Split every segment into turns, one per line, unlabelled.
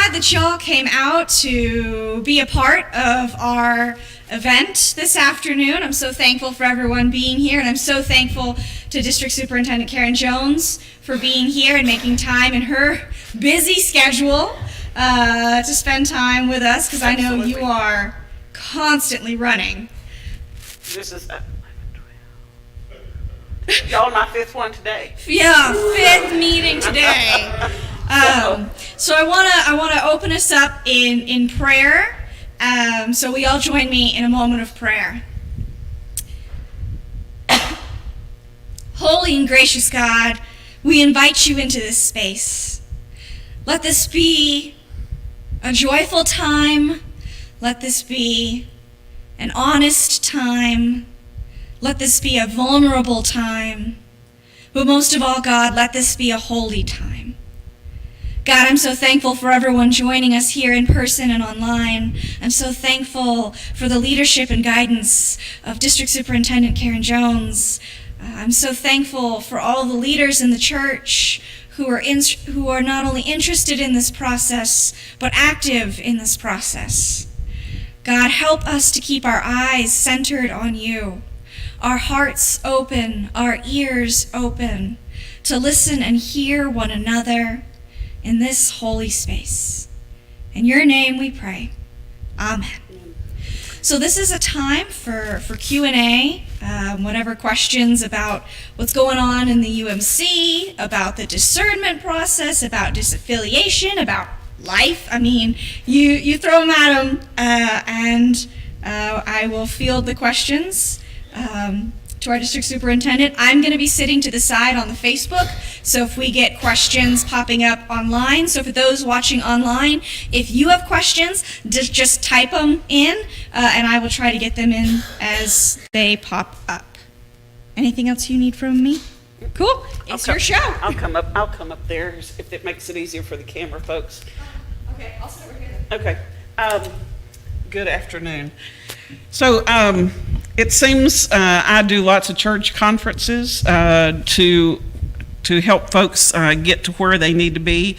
glad that y'all came out to be a part of our event this afternoon. I'm so thankful for everyone being here, and I'm so thankful to District Superintendent Karen Jones for being here and making time in her busy schedule to spend time with us, because I know you are constantly running.
This is y'all my fifth one today.
Yeah, fifth meeting today. So I wanna open us up in prayer. So we all join me in a moment of prayer. Holy and gracious God, we invite you into this space. Let this be a joyful time. Let this be an honest time. Let this be a vulnerable time. But most of all, God, let this be a holy time. God, I'm so thankful for everyone joining us here in person and online. I'm so thankful for the leadership and guidance of District Superintendent Karen Jones. I'm so thankful for all the leaders in the church who are not only interested in this process, but active in this process. God, help us to keep our eyes centered on you, our hearts open, our ears open, to listen and hear one another in this holy space. In your name we pray. Amen. So this is a time for Q&A, whatever questions about what's going on in the UMC, about the discernment process, about disaffiliation, about life. I mean, you throw them at them, and I will field the questions to our district superintendent. I'm going to be sitting to the side on the Facebook, so if we get questions popping up online, so for those watching online, if you have questions, just type them in, and I will try to get them in as they pop up. Anything else you need from me? Cool. It's your show.
I'll come up there if it makes it easier for the camera folks.
Okay, I'll sit over here.
Okay. Good afternoon. So it seems I do lots of church conferences to help folks get to where they need to be.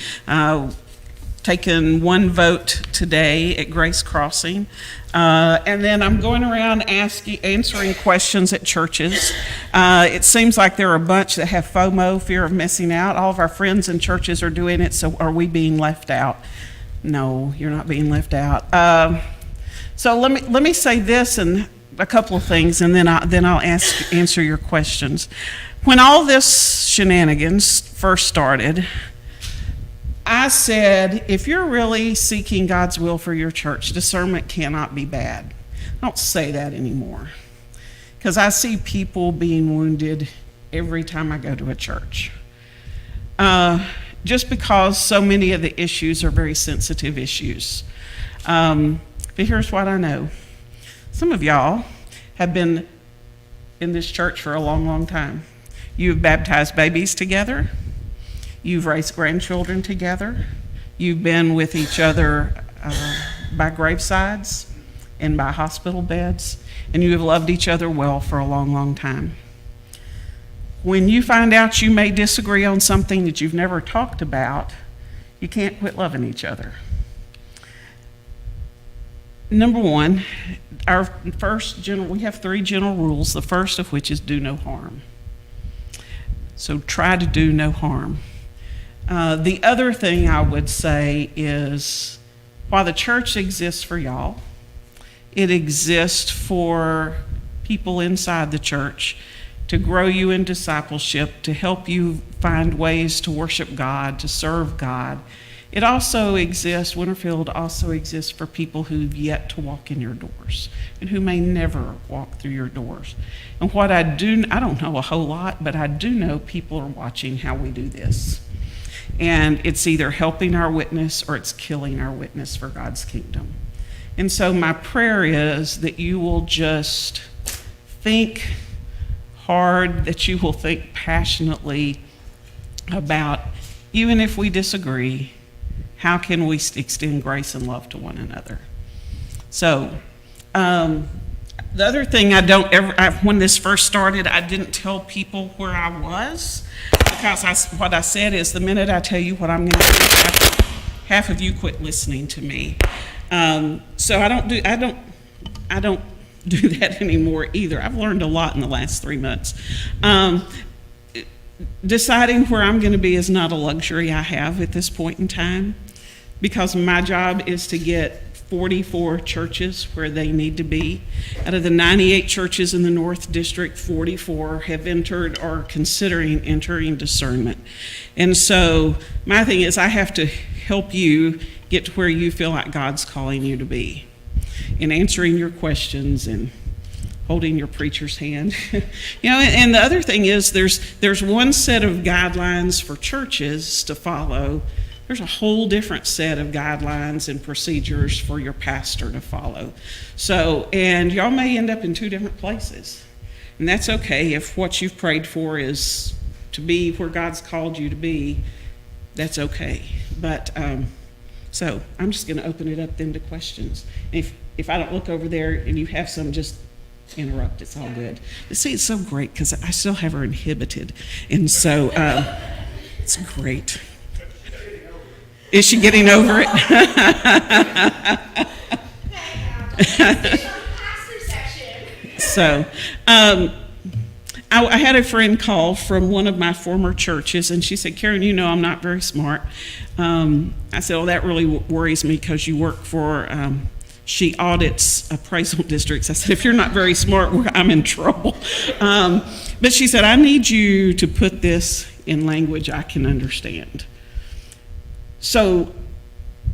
Taking one vote today at Grace Crossing. And then I'm going around answering questions at churches. It seems like there are a bunch that have FOMO, fear of missing out. All of our friends in churches are doing it, so are we being left out? No, you're not being left out. So let me say this and a couple of things, and then I'll answer your questions. When all this shenanigans first started, I said, if you're really seeking God's will for your church, discernment cannot be bad. I don't say that anymore, because I see people being wounded every time I go to a church. Just because so many of the issues are very sensitive issues. But here's what I know. Some of y'all have been in this church for a long, long time. You've baptized babies together. You've raised grandchildren together. You've been with each other by gravesides and by hospital beds. And you have loved each other well for a long, long time. When you find out you may disagree on something that you've never talked about, you can't quit loving each other. Number one, we have 3 general rules, the first of which is do no harm. So try to do no harm. The other thing I would say is, while the church exists for y'all, it exists for people inside the church to grow you in discipleship, to help you find ways to worship God, to serve God. It also exists, Winterfield also exists for people who've yet to walk in your doors and who may never walk through your doors. And what I don't know a whole lot, but I do know people are watching how we do this. And it's either helping our witness or it's killing our witness for God's kingdom. And so my prayer is that you will just think hard, that you will think passionately about, even if we disagree, how can we extend grace and love to one another? So, the other thing when this first started, I didn't tell people where I was, because what I said is, the minute I tell you what I'm going to do, half of you quit listening to me. So I don't do that anymore either. I've learned a lot in the last 3 months. Deciding where I'm going to be is not a luxury I have at this point in time, because my job is to get 44 churches where they need to be. Out of the 98 churches in the North District, 44 have entered or are considering entering discernment. And so my thing is, I have to help you get to where you feel like God's calling you to be, in answering your questions and holding your preacher's hand. And the other thing is, there's one set of guidelines for churches to follow. There's a whole different set of guidelines and procedures for your pastor to follow. So, and y'all may end up in two different places. And that's okay if what you've prayed for is to be where God's called you to be. That's okay. But, so I'm just going to open it up then to questions. If I don't look over there and you have some, just interrupt. It's all good. But see, it's so great because I still have her inhibited. And so it's great. Is she getting over it? So, I had a friend call from one of my former churches, and she said, "Karen, you know I'm not very smart." I said, "Oh, that really worries me because you work for," she audits appraisal districts. I said, "If you're not very smart, I'm in trouble." But she said, "I need you to put this in language I can understand." So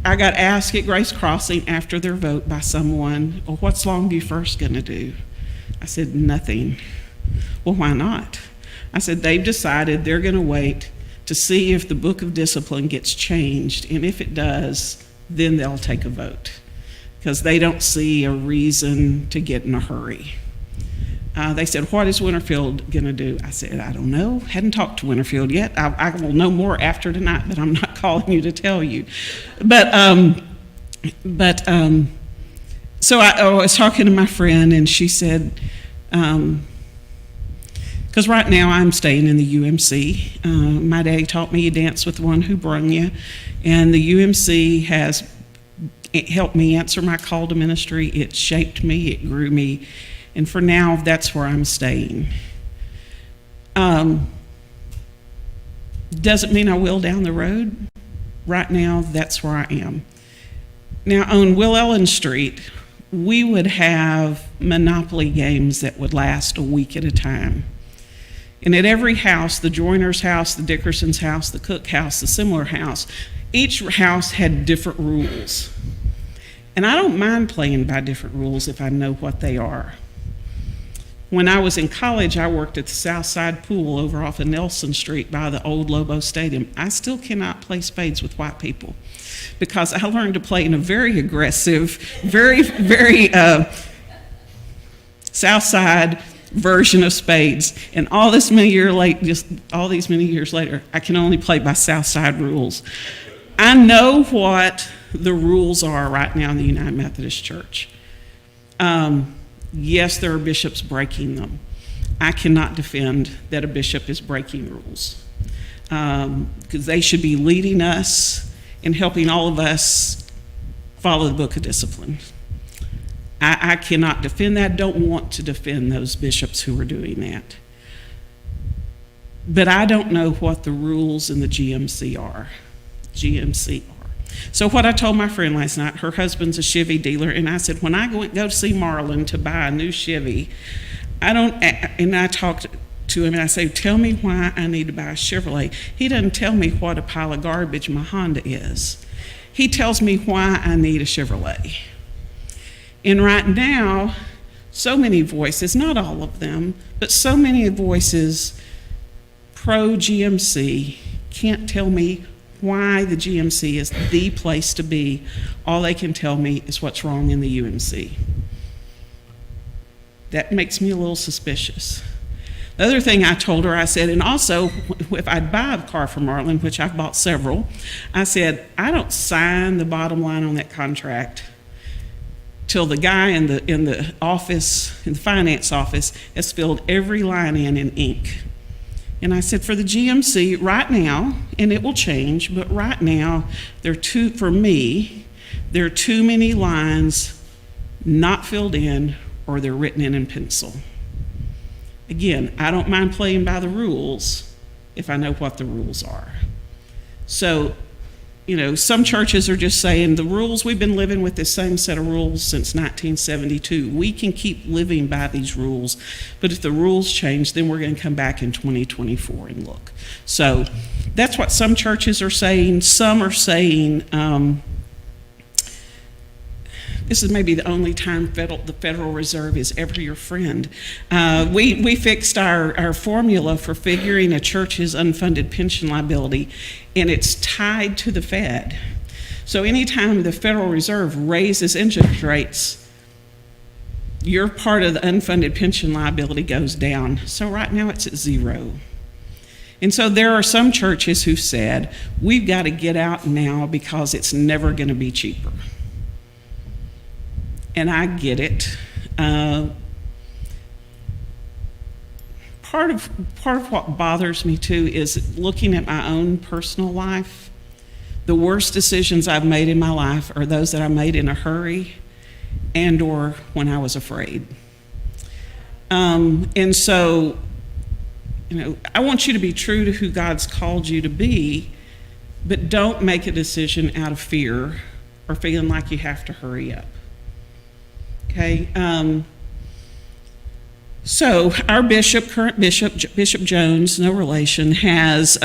I got asked at Grace Crossing after their vote by someone, "Well, what's Longview First going to do?" I said, "Nothing." "Well, why not?" I said, "They've decided they're going to wait to see if the book of discipline gets changed, and if it does, then they'll take a vote, because they don't see a reason to get in a hurry." They said, "What is Winterfield going to do?" I said, "I don't know. Hadn't talked to Winterfield yet. I will know more after tonight, but I'm not calling you to tell you." So I was talking to my friend, and she said, because right now I'm staying in the UMC. My daddy taught me you dance with the one who brung you, and the UMC has helped me answer my call to ministry. It shaped me, it grew me, and for now, that's where I'm staying. Doesn't mean I will down the road. Right now, that's where I am. Now, on Will Ellen Street, we would have Monopoly games that would last a week at a time. And at every house, the Joyner's house, the Dickerson's house, the Cook house, the Similar house, each house had different rules. And I don't mind playing by different rules if I know what they are. When I was in college, I worked at the South Side Pool over off of Nelson Street by the old Lobo Stadium. I still cannot play spades with white people because I learned to play in a very aggressive, very South Side version of spades. And all these many years later, I can only play by South Side rules. I know what the rules are right now in the United Methodist Church. Yes, there are bishops breaking them. I cannot defend that a bishop is breaking rules, because they should be leading us and helping all of us follow the book of discipline. I cannot defend that, don't want to defend those bishops who are doing that. But I don't know what the rules in the GMC are. So what I told my friend last night, her husband's a Chevy dealer, and I said, when I go to see Marlon to buy a new Chevy, I talked to him and I say, tell me why I need to buy a Chevrolet. He doesn't tell me what a pile of garbage my Honda is. He tells me why I need a Chevrolet. And right now, so many voices, not all of them, but so many voices pro-GMC can't tell me why the GMC is the place to be. All they can tell me is what's wrong in the UMC. That makes me a little suspicious. The other thing I told her, I said, and also if I'd buy a car from Marlon, which I've bought several, I said, I don't sign the bottom line on that contract till the guy in the office, in the finance office, has filled every line in ink. And I said, for the GMC, right now, and it will change, but right now, for me, there are too many lines not filled in or they're written in pencil. Again, I don't mind playing by the rules if I know what the rules are. So, some churches are just saying the rules, we've been living with the same set of rules since 1972. We can keep living by these rules, but if the rules change, then we're going to come back in 2024 and look. So that's what some churches are saying. Some are saying, this is maybe the only time the Federal Reserve is ever your friend. We fixed our formula for figuring a church's unfunded pension liability, and it's tied to the Fed. So anytime the Federal Reserve raises interest rates, your part of the unfunded pension liability goes down. So right now it's at zero. And so there are some churches who said, we've got to get out now because it's never going to be cheaper. And I get it. Part of what bothers me too is looking at my own personal life. The worst decisions I've made in my life are those that I made in a hurry and or when I was afraid. And so, I want you to be true to who God's called you to be, but don't make a decision out of fear or feeling like you have to hurry up. Okay, so our current bishop, Bishop Jones, no relation, has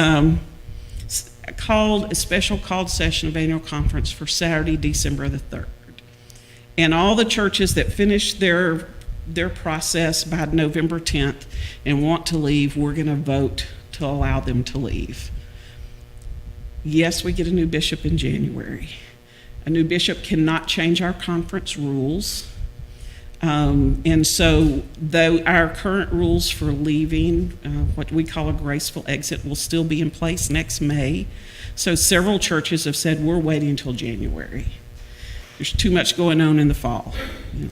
called a special called session of annual conference for Saturday, December the 3rd. And all the churches that finish their process by November 10th and want to leave, we're going to vote to allow them to leave. Yes, we get a new bishop in January. A new bishop cannot change our conference rules. And so, though our current rules for leaving, what we call a graceful exit, will still be in place next May. So several churches have said, we're waiting until January. There's too much going on in the fall,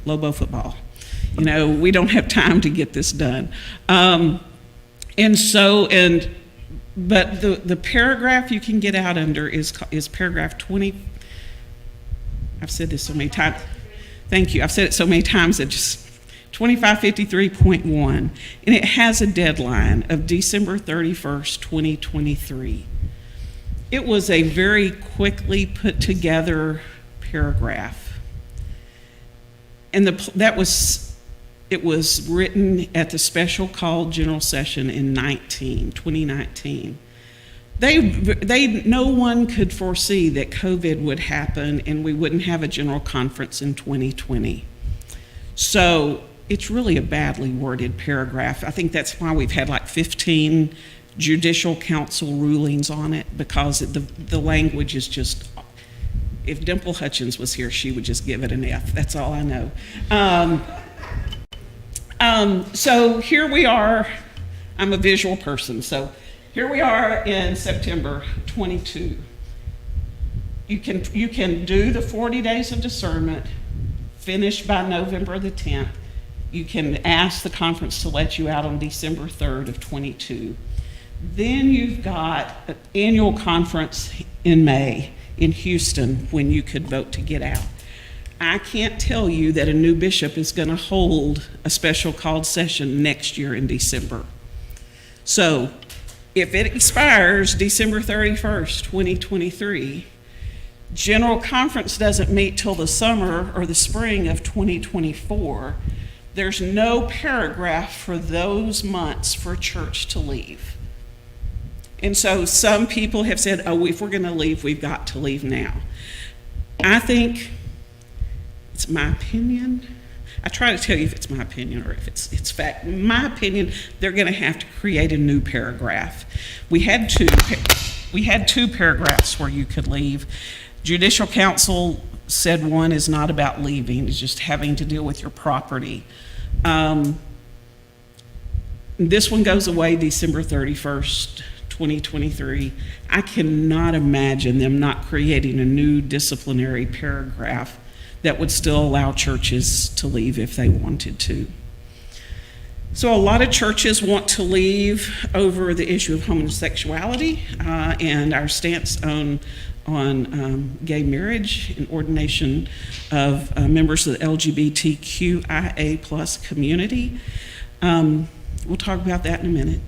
Lobo football. We don't have time to get this done. But the paragraph you can get out under is paragraph 20. I've said this so many times. Thank you. I've said it so many times that just 2553.1, and it has a deadline of December 31st, 2023. It was a very quickly put together paragraph, and it was written at the special called general session in 2019. No one could foresee that COVID would happen and we wouldn't have a general conference in 2020. So it's really a badly worded paragraph. I think that's why we've had like 15 judicial council rulings on it, because the language is just, if Dimple Hutchins was here, she would just give it an F. That's all I know. So here we are. I'm a visual person, so here we are in September 22. You can do the 40 days of discernment, finish by November the 10th. You can ask the conference to let you out on December 3rd of 22. Then you've got an annual conference in May in Houston when you could vote to get out. I can't tell you that a new bishop is going to hold a special called session next year in December. So if it expires December 31st, 2023, General Conference doesn't meet till the summer or the spring of 2024, there's no paragraph for those months for church to leave. And so some people have said, if we're going to leave, we've got to leave now. I think it's my opinion. I try to tell you if it's my opinion or if it's fact. In my opinion, they're going to have to create a new paragraph. We had two paragraphs where you could leave. Judicial Council said one is not about leaving, it's just having to deal with your property. This one goes away December 31st, 2023. I cannot imagine them not creating a new disciplinary paragraph that would still allow churches to leave if they wanted to. So a lot of churches want to leave over the issue of homosexuality and our stance on gay marriage and ordination of members of the LGBTQIA plus community. We'll talk about that in a minute.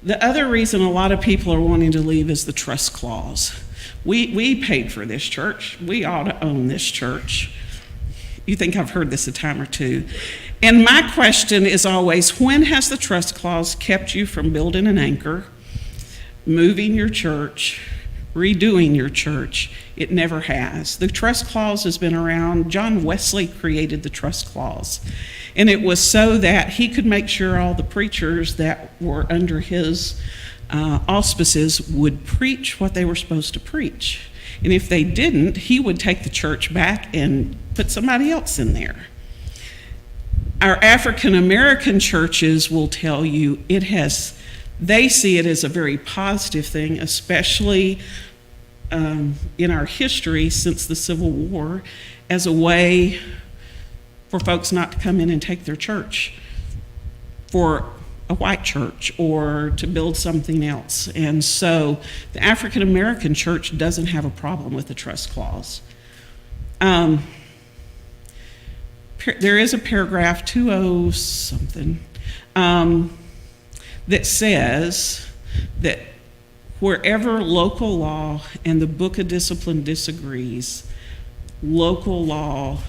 The other reason a lot of people are wanting to leave is the trust clause. We paid for this church. We ought to own this church. You think I've heard this a time or two. And my question is always, when has the trust clause kept you from building an anchor, moving your church, redoing your church? It never has. The trust clause has been around. John Wesley created the trust clause. And it was so that he could make sure all the preachers that were under his auspices would preach what they were supposed to preach. And if they didn't, he would take the church back and put somebody else in there. Our African American churches will tell you they see it as a very positive thing, especially in our history since the Civil War, as a way for folks not to come in and take their church for a white church or to build something else. And so the African American church doesn't have a problem with the trust clause. There is a paragraph 20 something that says that wherever local law and the Book of Discipline disagrees, local law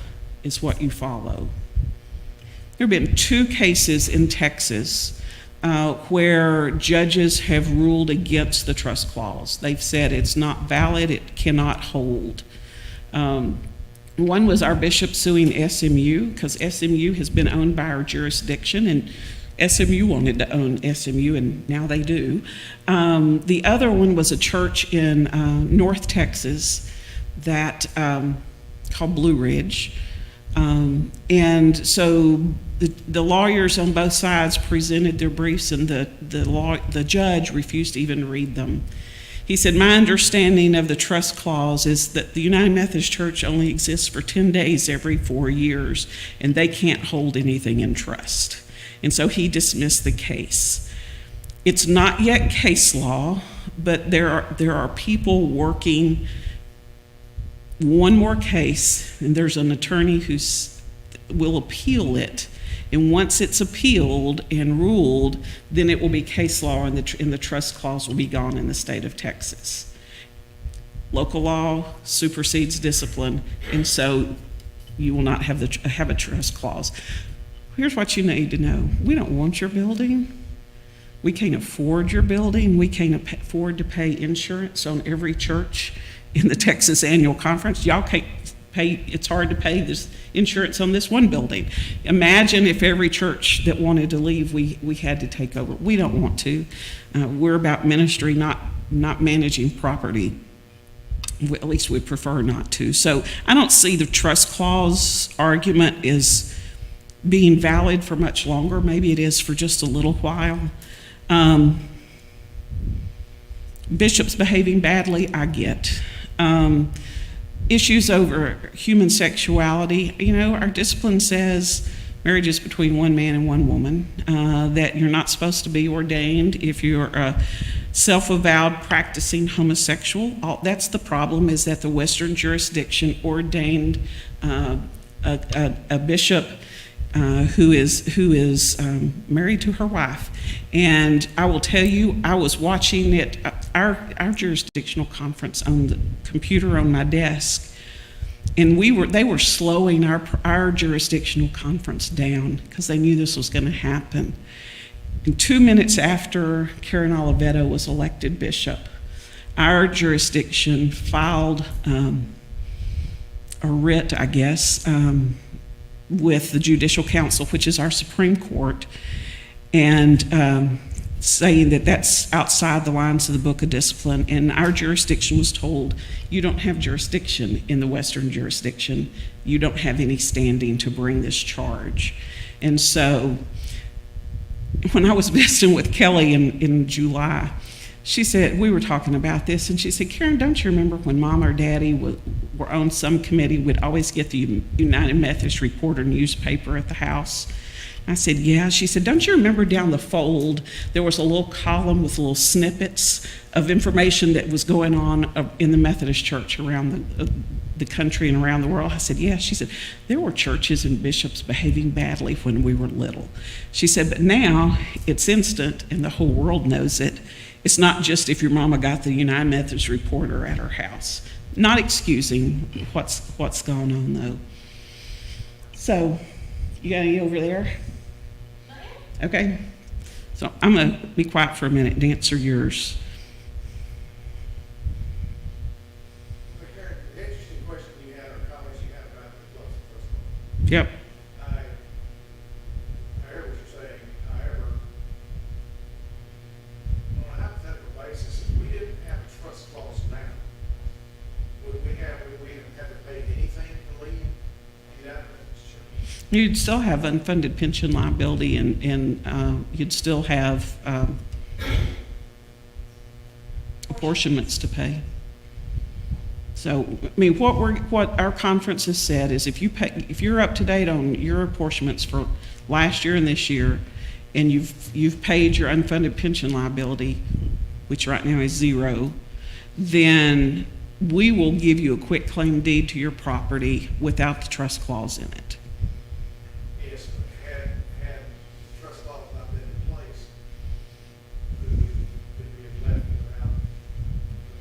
is what you follow. There have been 2 cases in Texas where judges have ruled against the trust clause. They've said it's not valid, it cannot hold. One was our bishop suing SMU because SMU has been owned by our jurisdiction, and SMU wanted to own SMU, and now they do. The other one was a church in North Texas that called Blue Ridge. And so the lawyers on both sides presented their briefs, and the judge refused to even read them. He said, my understanding of the trust clause is that the United Methodist Church only exists for 10 days every 4 years, and they can't hold anything in trust. And so he dismissed the case. It's not yet case law, but there are people working one more case, and there's an attorney who will appeal it. And once it's appealed and ruled, then it will be case law, and the trust clause will be gone in the state of Texas. Local law supersedes discipline, and so you will not have a trust clause. Here's what you need to know. We don't want your building. We can't afford your building. We can't afford to pay insurance on every church in the Texas Annual Conference. Y'all can't pay, it's hard to pay this insurance on this one building. Imagine if every church that wanted to leave, we had to take over. We don't want to. We're about ministry, not managing property. At least we prefer not to. So I don't see the trust clause argument as being valid for much longer. Maybe it is for just a little while. Bishops behaving badly, I get. Issues over human sexuality, our discipline says marriage is between one man and one woman, that you're not supposed to be ordained if you're a self-avowed practicing homosexual. That's the problem, is that the Western jurisdiction ordained a bishop who is married to her wife. And I will tell you, I was watching it, our jurisdictional conference on the computer on my desk, and they were slowing our jurisdictional conference down because they knew this was going to happen. And 2 minutes after Karen Oliveto was elected bishop, our jurisdiction filed a writ, I guess, with the Judicial Council, which is our Supreme Court, and saying that that's outside the lines of the Book of Discipline. And our jurisdiction was told, you don't have jurisdiction in the Western jurisdiction. You don't have any standing to bring this charge. And so when I was visiting with Kelly in July, she said, we were talking about this, and she said, Karen, don't you remember when Mom or Daddy were on some committee, we'd always get the United Methodist Reporter newspaper at the house? I said, yeah. She said, don't you remember down the fold, there was a little column with little snippets of information that was going on in the Methodist Church around the country and around the world? I said, yeah. She said, there were churches and bishops behaving badly when we were little. She said, but now it's instant and the whole world knows it. It's not just if your mama got the United Methodist Reporter at her house. Not excusing what's going on, though. So, you got any over there? Okay. So I'm going to be quiet for a minute and answer yours.
The interesting question you had or comments you had about the clubs, first of all.
Yep.
I hear what you're saying. However, on a hypothetical basis, if we didn't have a trust clause now, would we have to pay anything to leave United Methodist Church?
You'd still have unfunded pension liability, and you'd still have apportionments to pay. So, I mean, what our conference has said is if you're up to date on your apportionments for last year and this year, and you've paid your unfunded pension liability, which right now is 0, then we will give you a quit claim deed to your property without the trust clause in it.
Yes, but had the trust clause not been in place, could we have left without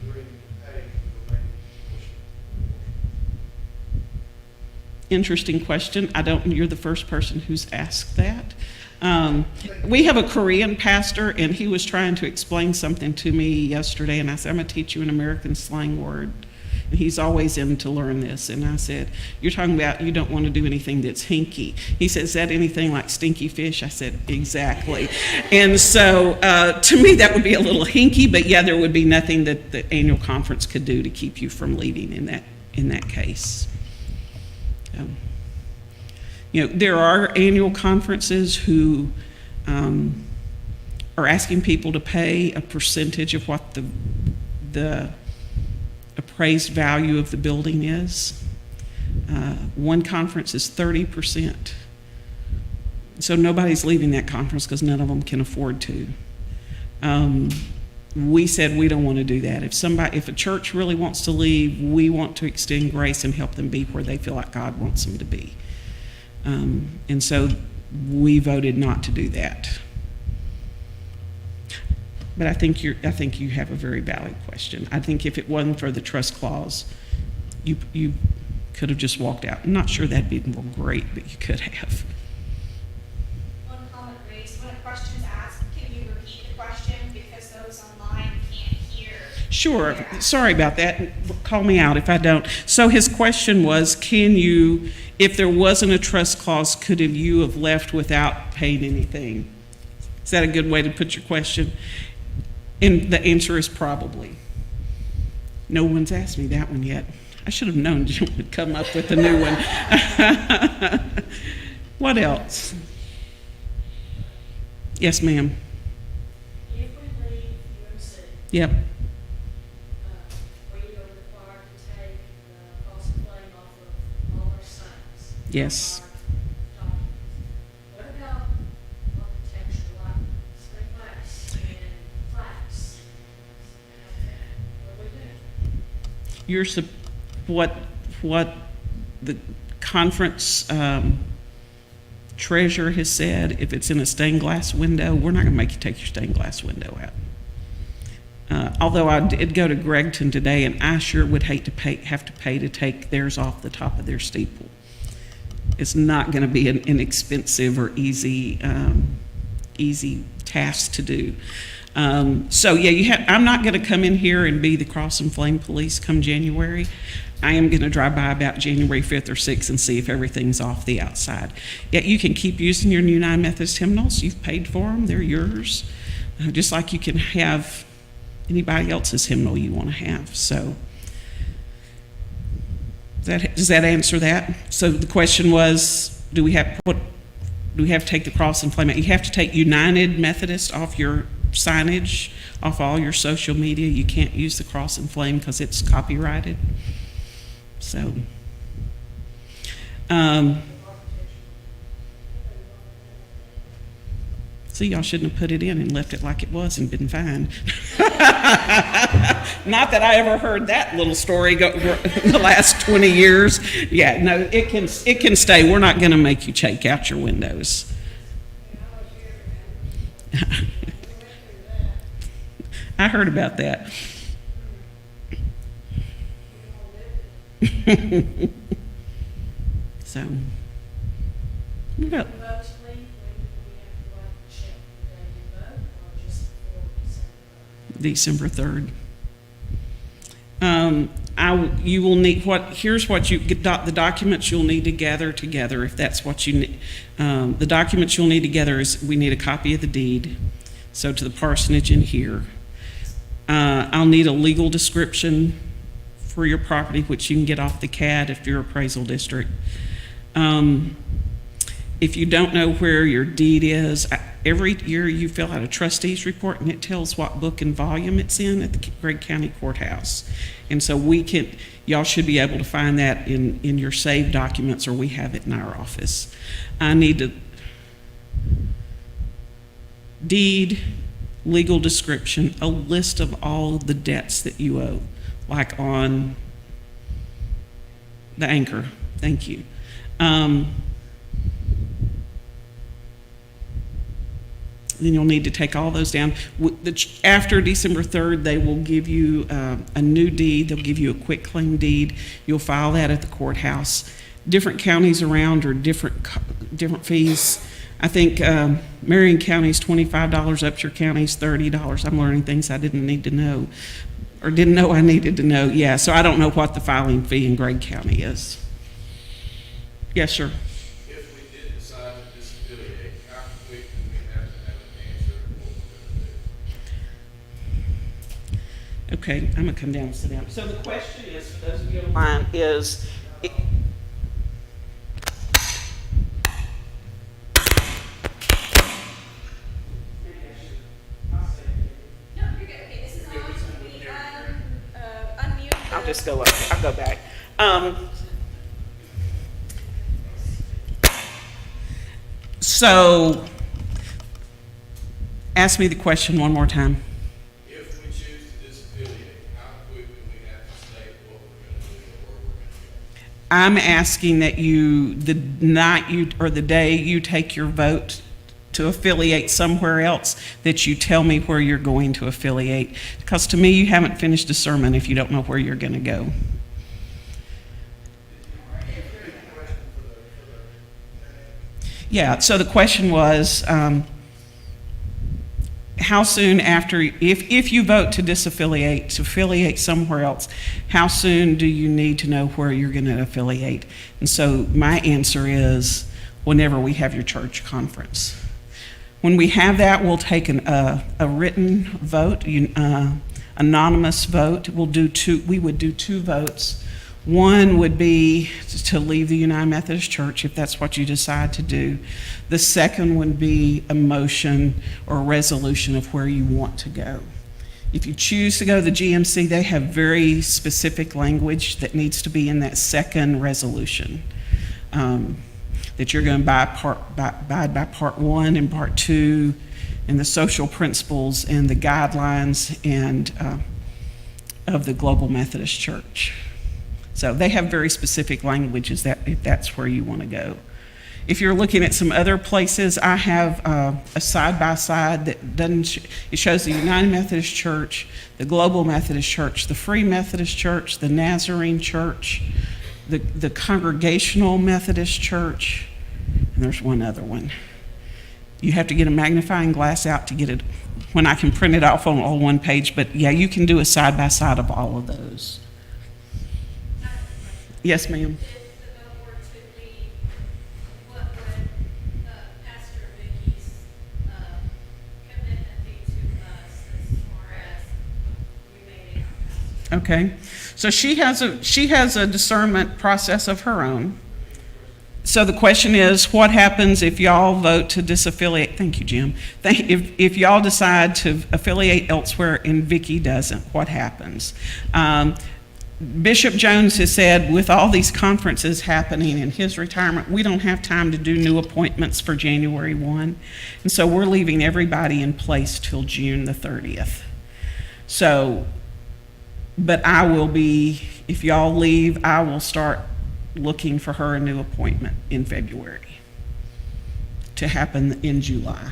agreeing to pay the remaining portion?
Interesting question. You're the first person who's asked that. We have a Korean pastor, and he was trying to explain something to me yesterday, and I said, I'm going to teach you an American slang word. And he's always in to learn this. And I said, you're talking about you don't want to do anything that's hinky. He said, is that anything like stinky fish? I said, exactly. And so to me, that would be a little hinky, but yeah, there would be nothing that the annual conference could do to keep you from leaving in that case. There are annual conferences who are asking people to pay a percentage of what the appraised value of the building is. One conference is 30%. So nobody's leaving that conference because none of them can afford to. We said we don't want to do that. If a church really wants to leave, we want to extend grace and help them be where they feel like God wants them to be. And so we voted not to do that. But I think you have a very valid question. I think if it wasn't for the trust clause, you could have just walked out. I'm not sure that'd be great, but you could have.
One comment raised, when a question is asked, can you repeat the question because those online can't hear?
Sure. Sorry about that. Call me out if I don't. So his question was, if there wasn't a trust clause, could you have left without paying anything? Is that a good way to put your question? And the answer is probably. No one's asked me that one yet. I should have known Jim would come up with a new one. What else? Yes, ma'am.
If we leave UMC,
Yep.
we are required to take the cost of claim off of all our signs.
Yes.
Our documents. What about architecture, like stained glass and plaques? What do we do?
What the conference treasurer has said, if it's in a stained glass window, we're not going to make you take your stained glass window out. Although I did go to Gregton today, and I sure would hate to have to pay to take theirs off the top of their steeple. It's not going to be an inexpensive or easy task to do. So yeah, I'm not going to come in here and be the Cross and Flame police come January. I am going to drive by about January 5th or 6th and see if everything's off the outside. Yet you can keep using your United Methodist hymnals. You've paid for them. They're yours. Just like you can have anybody else's hymnal you want to have. So does that answer that? So the question was, do we have to take the cross and flame out? You have to take United Methodist off your signage, off all your social media. You can't use the cross and flame because it's copyrighted. So, See, y'all shouldn't have put it in and left it like it was and been fine. Not that I ever heard that little story go in the last 20 years. Yeah, no, it can stay. We're not going to make you take out your windows. I heard about that. So,
Vote to leave, when do we
well,
have to check the day you vote, or just before December 3rd?
December 3rd. You will need here's what you get, the documents you'll need to gather together if that's what you need. The documents you'll need together is we need a copy of the deed, so to the parsonage in here. I'll need a legal description for your property, which you can get off the CAD if you're appraisal district. If you don't know where your deed is, every year you fill out a trustee's report and it tells what book and volume it's in at the Gregg County Courthouse. And so y'all should be able to find that in your saved documents, or we have it in our office. I need a deed, legal description, a list of all the debts that you owe, like on the Anchor. Thank you. Then you'll need to take all those down. After December 3rd, they will give you a new deed. They'll give you a quitclaim deed. You'll file that at the courthouse. Different counties around are different fees. I think Marion County's $25, Upshur County's $30. I'm learning things I didn't need to know, or didn't know I needed to know. Yeah, so I don't know what the filing fee in Gregg County is. Yes, sir.
If we did decide to disaffiliate, how quick do we have to have an answer of what we're going to do?
Okay, I'm gonna come down and sit down. So the question is, for those of you online, is
No, you're good. Okay, this is on. We unmute.
I'll just go up. I'll go back. So, ask me the question one more time.
If we choose to disaffiliate, how quick do we have to state what we're going to do or where we're going to go?
I'm asking that the night or the day you take your vote to affiliate somewhere else, that you tell me where you're going to affiliate. Because to me, you haven't finished a sermon if you don't know where you're going to go. Yeah, so the question was, how soon after, if you vote to disaffiliate, to affiliate somewhere else, how soon do you need to know where you're going to affiliate? And so my answer is whenever we have your church conference. When we have that, we'll take a written vote, anonymous vote. We would do two votes. One would be to leave the United Methodist Church, if that's what you decide to do. The second would be a motion or a resolution of where you want to go. If you choose to go to the GMC, they have very specific language that needs to be in that second resolution. That you're going to abide by part 1 and part 2, and the social principles and the guidelines and of the Global Methodist Church. So they have very specific languages that if that's where you want to go. If you're looking at some other places, I have a side-by-side that it shows the United Methodist Church, the Global Methodist Church, the Free Methodist Church, the Nazarene Church, the Congregational Methodist Church, and there's one other one. You have to get a magnifying glass out to get it, when I can print it off on all one page, but yeah, you can do a side-by-side of all of those. Yes, ma'am.
If the vote were to be, what would Pastor Vicky's commitment be to us as far as remaining our pastor?
Okay, so she has a discernment process of her own. So the question is, what happens if y'all vote to disaffiliate? Thank you, Jim. If y'all decide to affiliate elsewhere and Vicky doesn't, what happens? Bishop Jones has said with all these conferences happening in his retirement, we don't have time to do new appointments for January 1. And so we're leaving everybody in place till June the 30th. So, but I will be, if y'all leave, I will start looking for her a new appointment in February to happen in July.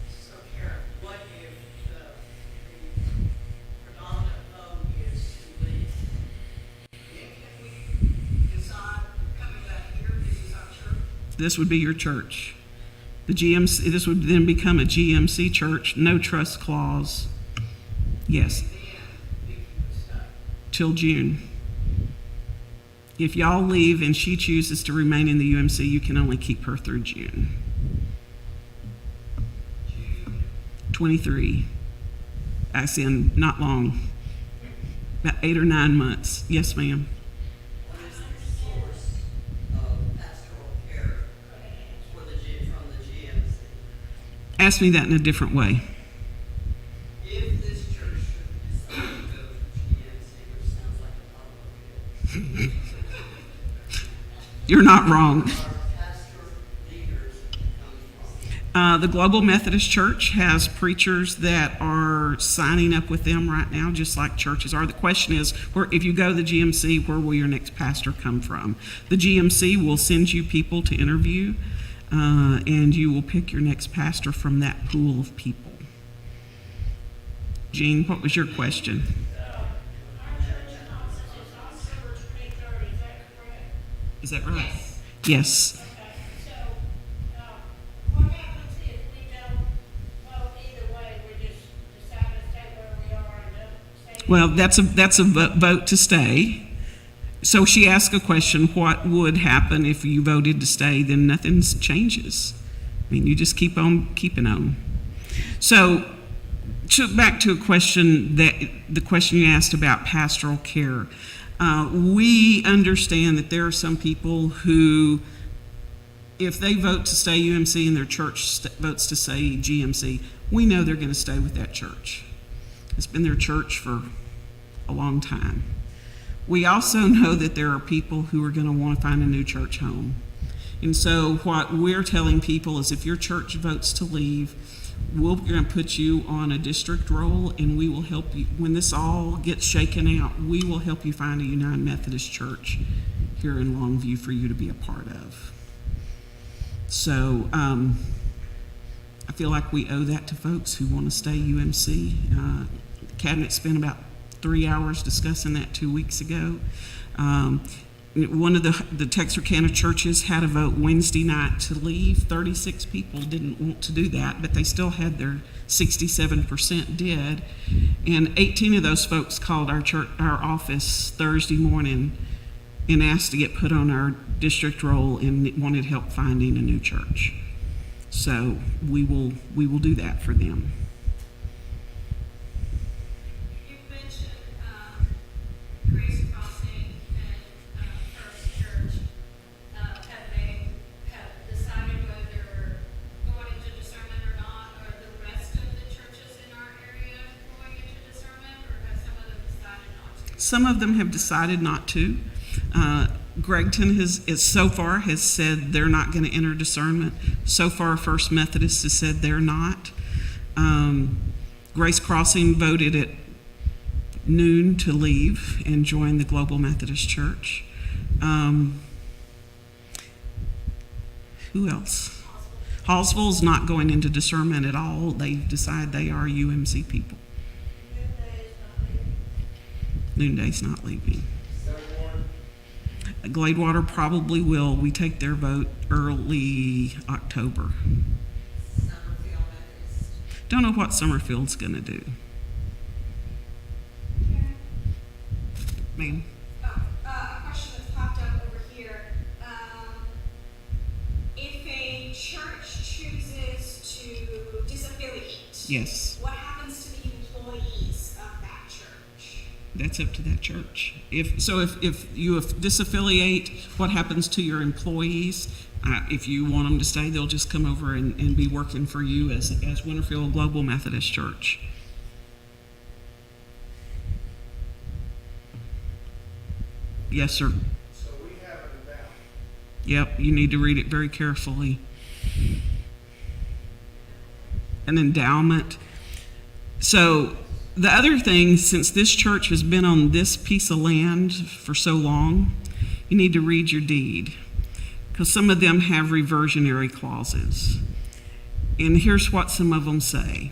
So Karen, what if the predominant vote is to leave? Then can we decide coming back here, this is our church?
This would be your church. The GMC, this would then become a GMC church, no trust clause. Yes,
Then we can decide.
till June. If y'all leave and she chooses to remain in the UMC, you can only keep her through June. 23. As in, not long. About 8 or 9 months. Yes, ma'am.
What is the source of pastoral care for the from the GMC?
Ask me that in a different way.
If this church should decide to go to GMC, which sounds like a public bid,
You're not wrong.
our pastor leaders come from.
The Global Methodist Church has preachers that are signing up with them right now, just like churches are. The question is, if you go to the GMC, where will your next pastor come from? The GMC will send you people to interview, and you will pick your next pastor from that pool of people. Jean, what was your question? Is that right? Yes.
What happens if we don't vote either way, we just decide to stay where we are and don't stay?
Well, that's a vote to stay. So she asked a question, what would happen if you voted to stay? Then nothing changes. I mean, you just keep on keeping on. So back to a question, the question you asked about pastoral care. We understand that there are some people who, if they vote to stay UMC and their church votes to stay GMC, we know they're going to stay with that church. It's been their church for a long time. We also know that there are people who are going to want to find a new church home. And so what we're telling people is if your church votes to leave, we're going to put you on a district roll, and we will help you. When this all gets shaken out, we will help you find a United Methodist Church here in Longview for you to be a part of. So I feel like we owe that to folks who want to stay UMC. The cabinet spent about 3 hours discussing that 2 weeks ago. One of the Texarkana churches had a vote Wednesday night to leave. 36 people didn't want to do that, but they still had their 67% did. And 18 of those folks called our office Thursday morning and asked to get put on our district roll and wanted help finding a new church. So we will do that for them.
You mentioned Grace Crossing and First Church. Have decided whether going into discernment or not? Are the rest of the churches in our area going into discernment, or have some of them decided not to?
Some of them have decided not to. Gregton so far has said they're not going to enter discernment. So far, First Methodist has said they're not. Grace Crossing voted at noon to leave and join the Global Methodist Church. Who else? Hallsville's not going into discernment at all. They've decided they are UMC people. Noonday's not leaving. Gladewater probably will. We take their vote early October.
Summerfield Methodist.
Don't know what Summerfield's going to do. Ma'am?
A question that's popped up over here. If a church chooses to disaffiliate,
Yes,
what happens to the employees of that church?
that's up to that church. If you disaffiliate, what happens to your employees? If you want them to stay, they'll just come over and be working for you as Winterfield Global Methodist Church. Yes, sir.
So we have an endowment.
Yep, you need to read it very carefully. An endowment. So, the other thing, since this church has been on this piece of land for so long, you need to read your deed, because some of them have reversionary clauses. And here's what some of them say: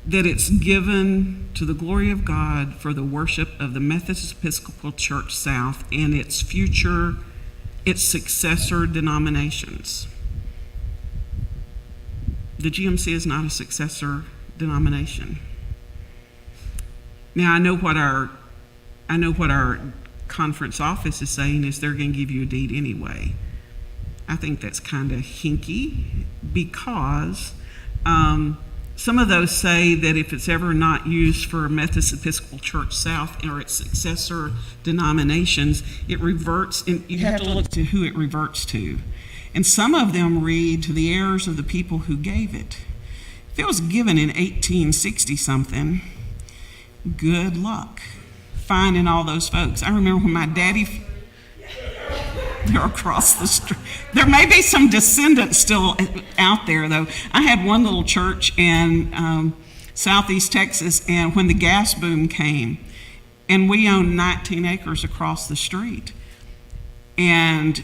that it's given to the glory of God for the worship of the Methodist Episcopal Church South and its successor denominations. The GMC is not a successor denomination. Now, I know what our conference office is saying is they're going to give you a deed anyway. I think that's kind of hinky, because some of those say that if it's ever not used for Methodist Episcopal Church South or its successor denominations, it reverts, and you have to look to who it reverts to. And some of them read to the heirs of the people who gave it. If it was given in 1860-something, good luck finding all those folks. I remember when my daddy, they're across the street. There may be some descendants still out there, though. I had one little church in southeast Texas, and when the gas boom came, and we owned 19 acres across the street. And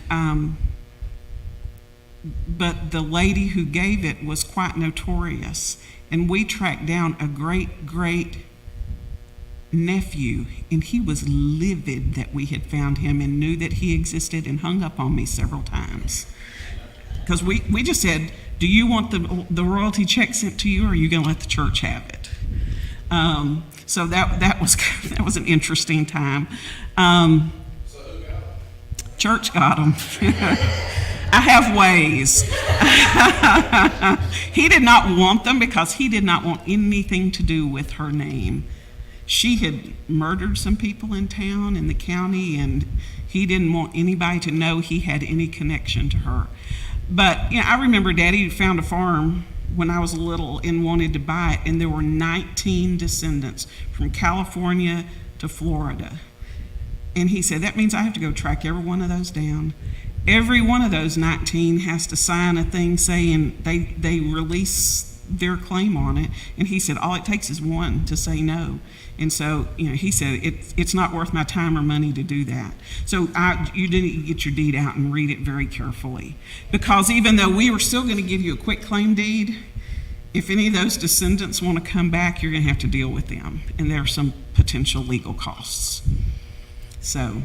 but the lady who gave it was quite notorious, and we tracked down a great nephew, and he was livid that we had found him and knew that he existed, and hung up on me several times, because we just said, do you want the royalty check sent to you, or are you going to let the church have it? So that was an interesting time. Church got him. I have ways. He did not want them because he did not want anything to do with her name. She had murdered some people in town, in the county, and he didn't want anybody to know he had any connection to her. But I remember Daddy found a farm when I was little and wanted to buy it, and there were 19 descendants from California to Florida. And he said, that means I have to go track every one of those down. Every one of those 19 has to sign a thing saying they release their claim on it. And he said, all it takes is one to say no. And so, he said, it's not worth my time or money to do that. So you didn't get your deed out and read it very carefully. Because even though we were still going to give you a quick claim deed, if any of those descendants want to come back, you're going to have to deal with them. And there are some potential legal costs. So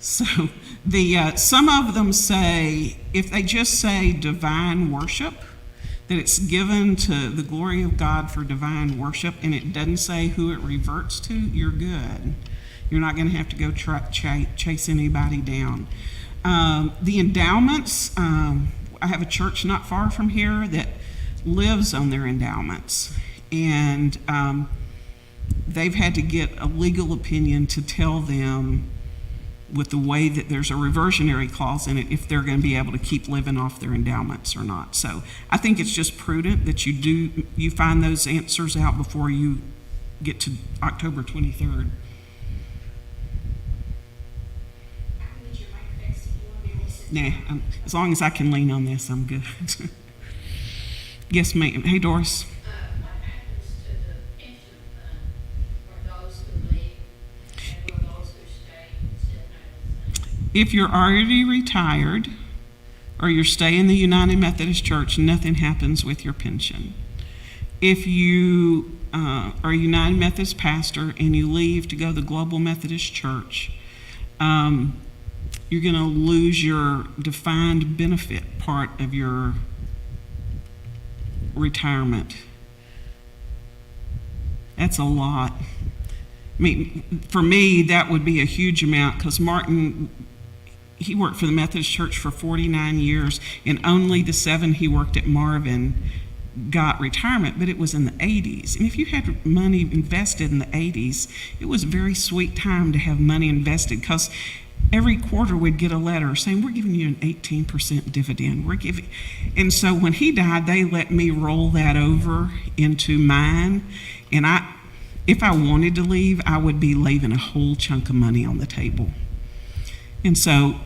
some of them say, if they just say divine worship, that it's given to the glory of God for divine worship, and it doesn't say who it reverts to, you're good. You're not going to have to go chase anybody down. The endowments, I have a church not far from here that lives on their endowments, and they've had to get a legal opinion to tell them, with the way that there's a reversionary clause in it, if they're going to be able to keep living off their endowments or not. So I think it's just prudent that you find those answers out before you get to October 23rd.
I can get your mic fixed if you want to be able to sit down.
Nah, as long as I can lean on this, I'm good. Yes, ma'am. Hey, Doris.
What happens to the pension fund for those who leave and for those who stay still have the same?
If you're already retired or you're staying in the United Methodist Church, nothing happens with your pension. If you are a United Methodist pastor and you leave to go to the Global Methodist Church, you're going to lose your defined benefit part of your retirement. That's a lot. I mean, for me, that would be a huge amount, because Martin, he worked for the Methodist Church for 49 years, and only the 7 he worked at Marvin got retirement, but it was in the 80s. And if you had money invested in the 80s, it was a very sweet time to have money invested, because every quarter we'd get a letter saying, we're giving you an 18% dividend. And so when he died, they let me roll that over into mine. And If I wanted to leave, I would be leaving a whole chunk of money on the table. And so,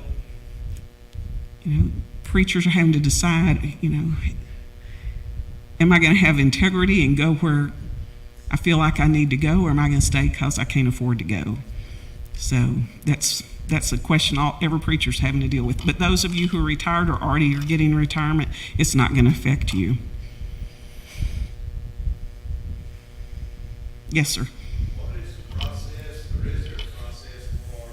preachers are having to decide, am I going to have integrity and go where I feel like I need to go, or am I going to stay because I can't afford to go? So that's a question every preacher's having to deal with. But those of you who are retired or already are getting retirement, it's not going to affect you. Yes, sir.
What is the process, or is there a process for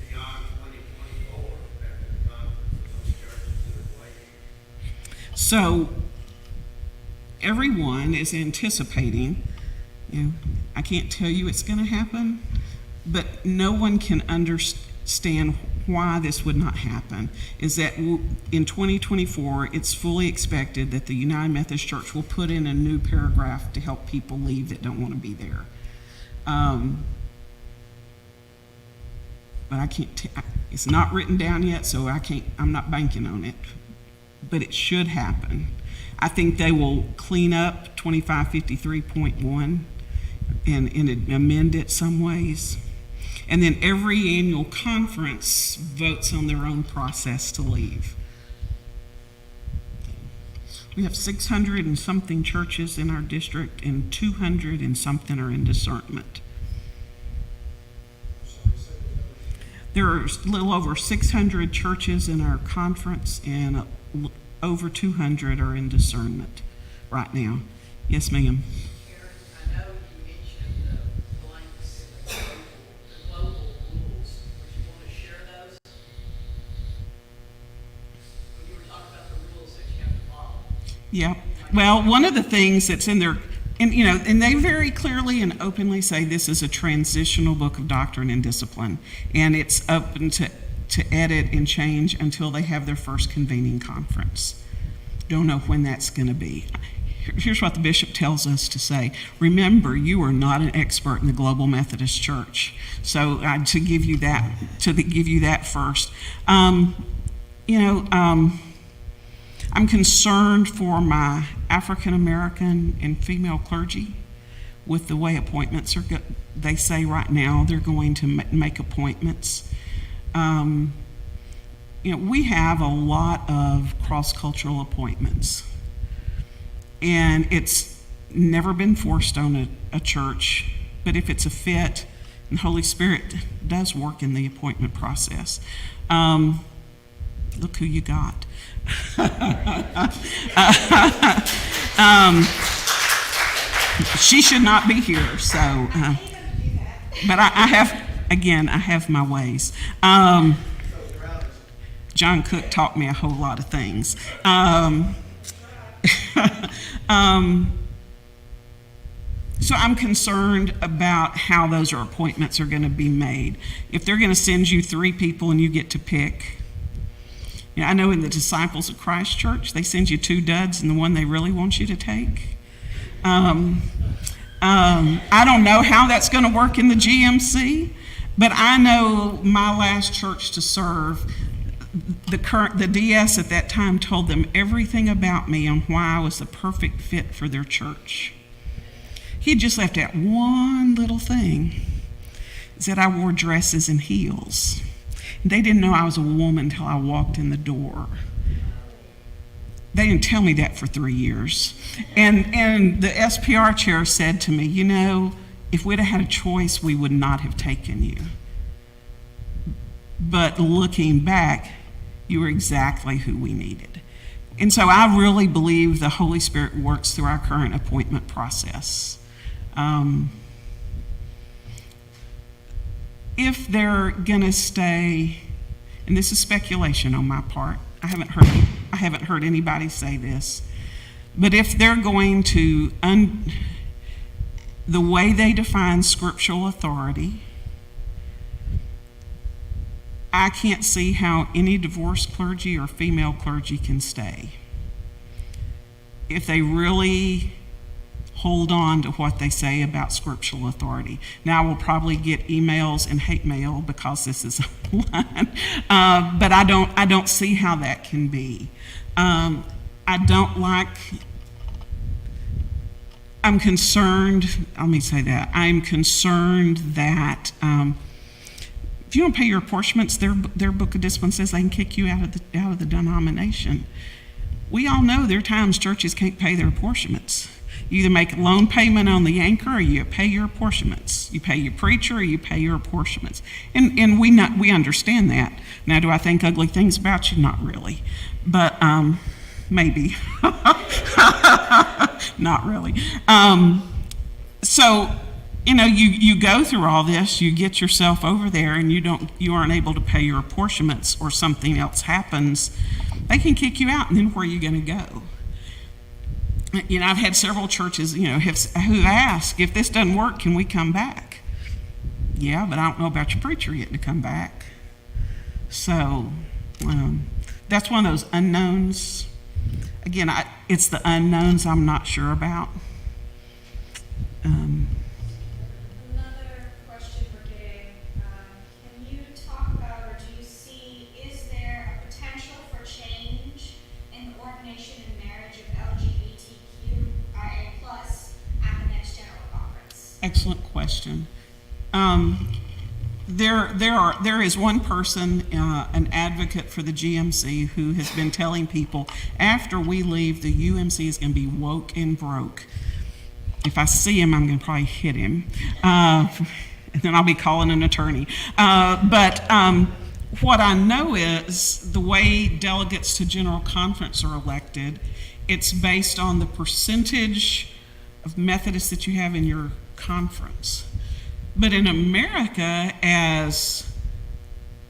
beyond 2024 after the conference for those churches that are waiting?
So everyone is anticipating, I can't tell you it's going to happen, but no one can understand why this would not happen, is that in 2024, it's fully expected that the United Methodist Church will put in a new paragraph to help people leave that don't want to be there. But I can't, it's not written down yet, so I'm not banking on it, but it should happen. I think they will clean up 2553.1 and amend it some ways. And then every annual conference votes on their own process to leave. We have 600 and something churches in our district, and 200 and something are in discernment. There are a little over 600 churches in our conference, and over 200 are in discernment right now. Yes, ma'am.
Karen, I know you mentioned the blanks in the global rules. Would you want to share those? When you were talking about the rules that you have to follow.
Yeah. Well, one of the things that's in there, and they very clearly and openly say this is a transitional book of doctrine and discipline, and it's open to edit and change until they have their first convening conference. Don't know when that's going to be. Here's what the bishop tells us to say. Remember, you are not an expert in the Global Methodist Church. So to give you that first. I'm concerned for my African American and female clergy with the way appointments are. They say right now they're going to make appointments. We have a lot of cross-cultural appointments, and it's never been forced on a church, but if it's a fit, and the Holy Spirit does work in the appointment process. Look who you got. She should not be here, so, but I have my ways. John Cook taught me a whole lot of things. So I'm concerned about how those appointments are going to be made. If they're going to send you 3 people and you get to pick, I know in the Disciples of Christ Church, they send you 2 duds and the one they really want you to take. I don't know how that's going to work in the GMC, but I know my last church to serve, the DS at that time told them everything about me and why I was the perfect fit for their church. He just left out one little thing, is that I wore dresses and heels. They didn't know I was a woman until I walked in the door. They didn't tell me that for 3 years. And the SPR chair said to me, if we'd have had a choice, we would not have taken you. But looking back, you were exactly who we needed. And so I really believe the Holy Spirit works through our current appointment process. If they're going to stay, and this is speculation on my part, I haven't heard anybody say this, but if they're going to, the way they define scriptural authority, I can't see how any divorced clergy or female clergy can stay. If they really hold on to what they say about scriptural authority. Now, we'll probably get emails and hate mail because this is online, but I don't see how that can be. I don't like I'm concerned, let me say that, I'm concerned that if you don't pay your apportionments, their book of discipline says they can kick you out of the denomination. We all know there are times churches can't pay their apportionments. You either make a loan payment on the anchor or you pay your apportionments. You pay your preacher or you pay your apportionments. And we understand that. Now, do I think ugly things about you? Not really. But maybe. Not really. So, you go through all this, you get yourself over there, and you aren't able to pay your apportionments, or something else happens, they can kick you out, and then where are you going to go? I've had several churches, who ask, if this doesn't work, can we come back? Yeah, but I don't know about your preacher getting to come back. So that's one of those unknowns. Again, it's the unknowns I'm not sure about.
Another question we're getting, can you talk about, or do you see, is there a potential for change in the ordination and marriage of LGBTQIA+ at the next General Conference?
Excellent question. There is one person, an advocate for the GMC, who has been telling people after we leave, the UMC is going to be woke and broke. If I see him, I'm going to probably hit him, and then I'll be calling an attorney. But what I know is the way delegates to General Conference are elected, it's based on the percentage of Methodists that you have in your conference. But in America, as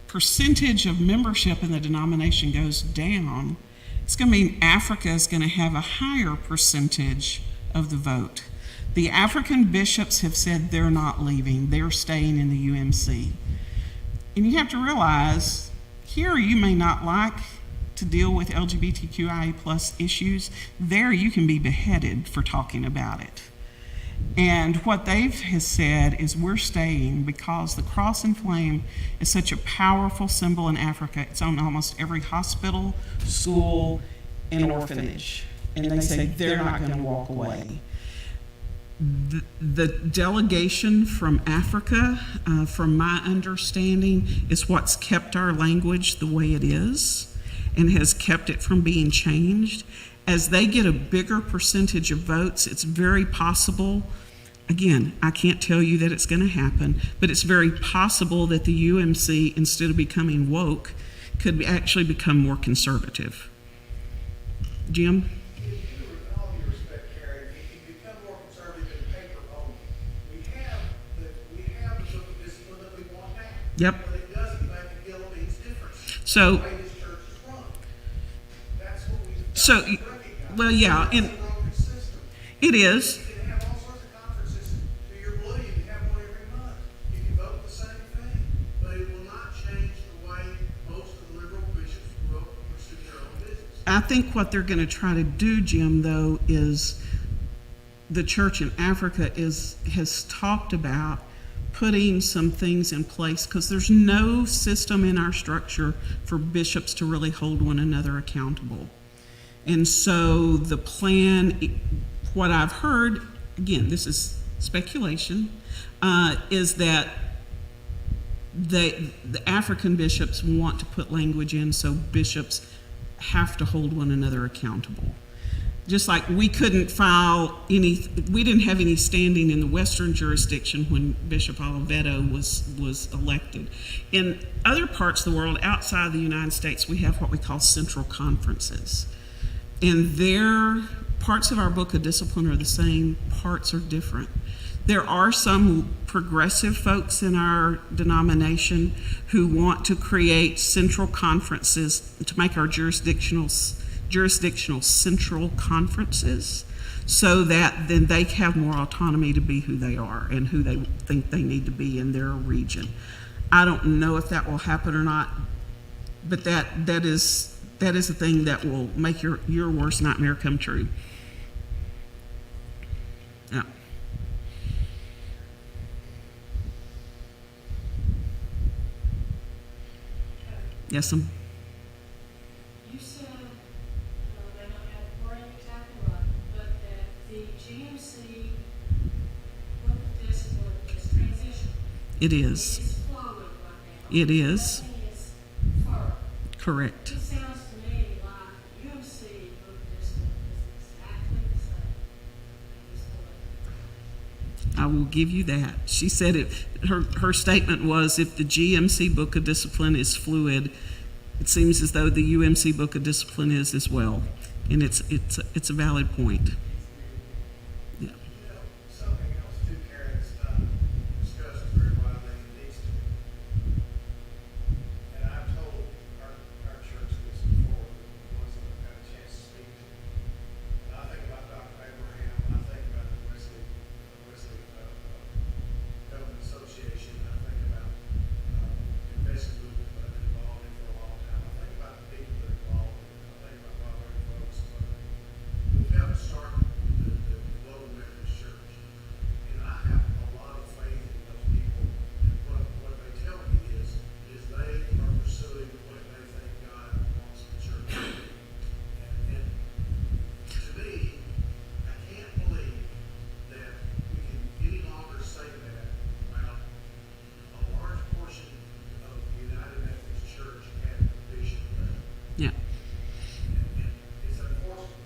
percentage of membership in the denomination goes down, it's going to mean Africa is going to have a higher percentage of the vote. The African bishops have said they're not leaving, they're staying in the UMC. And you have to realize, here you may not like to deal with LGBTQIA+ issues. There you can be beheaded for talking about it. And what they've has said is we're staying because the cross and flame is such a powerful symbol in Africa. It's on almost every hospital, school, and orphanage. And they say they're not going to walk away. The delegation from Africa, from my understanding, is what's kept our language the way it is and has kept it from being changed. As they get a bigger percentage of votes, it's very possible, again, I can't tell you that it's going to happen, but it's very possible that the UMC, instead of becoming woke, could actually become more conservative. Jim?
With all due respect, Karen, it can become more conservative in paper only. We have the book of discipline that we want now.
Yep.
But it doesn't make a Philippines difference.
So-
The way this church is run. That's what we've got
So,
to recognize.
well, yeah,
It's
and
a broken system.
it is.
You can have all sorts of conferences to your blue. You can have one every month. You can vote the same thing, but it will not change the way most of the liberal bishops will pursue their own business.
I think what they're going to try to do, Jim, though, is the church in Africa has talked about putting some things in place, because there's no system in our structure for bishops to really hold one another accountable. And so the plan, what I've heard, again, this is speculation, is that the African bishops want to put language in so bishops have to hold one another accountable. Just like we couldn't we didn't have any standing in the Western jurisdiction when Bishop Oliveto was elected. In other parts of the world outside the United States, we have what we call central conferences. And their parts of our book of discipline are the same, parts are different. There are some progressive folks in our denomination who want to create central conferences to make our jurisdictional central conferences, so that then they have more autonomy to be who they are and who they think they need to be in their region. I don't know if that will happen or not, but that is a thing that will make your worst nightmare come true. Yeah. Yes,
You said, they might have the wording exactly right, but that the GMC
It is.
It's flowing right now.
It is.
Nothing is further.
Correct.
It sounds to me like UMC book discipline is exactly the same as the
I will give you that. She said it. Her statement was, if the GMC Book of Discipline is fluid, it seems as though the UMC Book of Discipline is as well, and it's a valid point. Yeah.
Something else too, Karen, that's not discussed very widely, it needs to be. And I've told our church this before, the ones that I've had a chance to speak to. And I think about Dr. Abraham, and I think about the Wesley Government Association, and I think about investment group that I've been involved in for a long time. I think about the people that are involved in it. I think about Robert folks. We've helped start the Global Methodist Church. And I have a lot of faith in those people. And what they tell me is they are pursuing what they think God wants the church to do. And to me, I can't believe that we can any longer say that about a large portion of the United Methodist Church had a bishop left.
Yeah.
And it's unfortunate.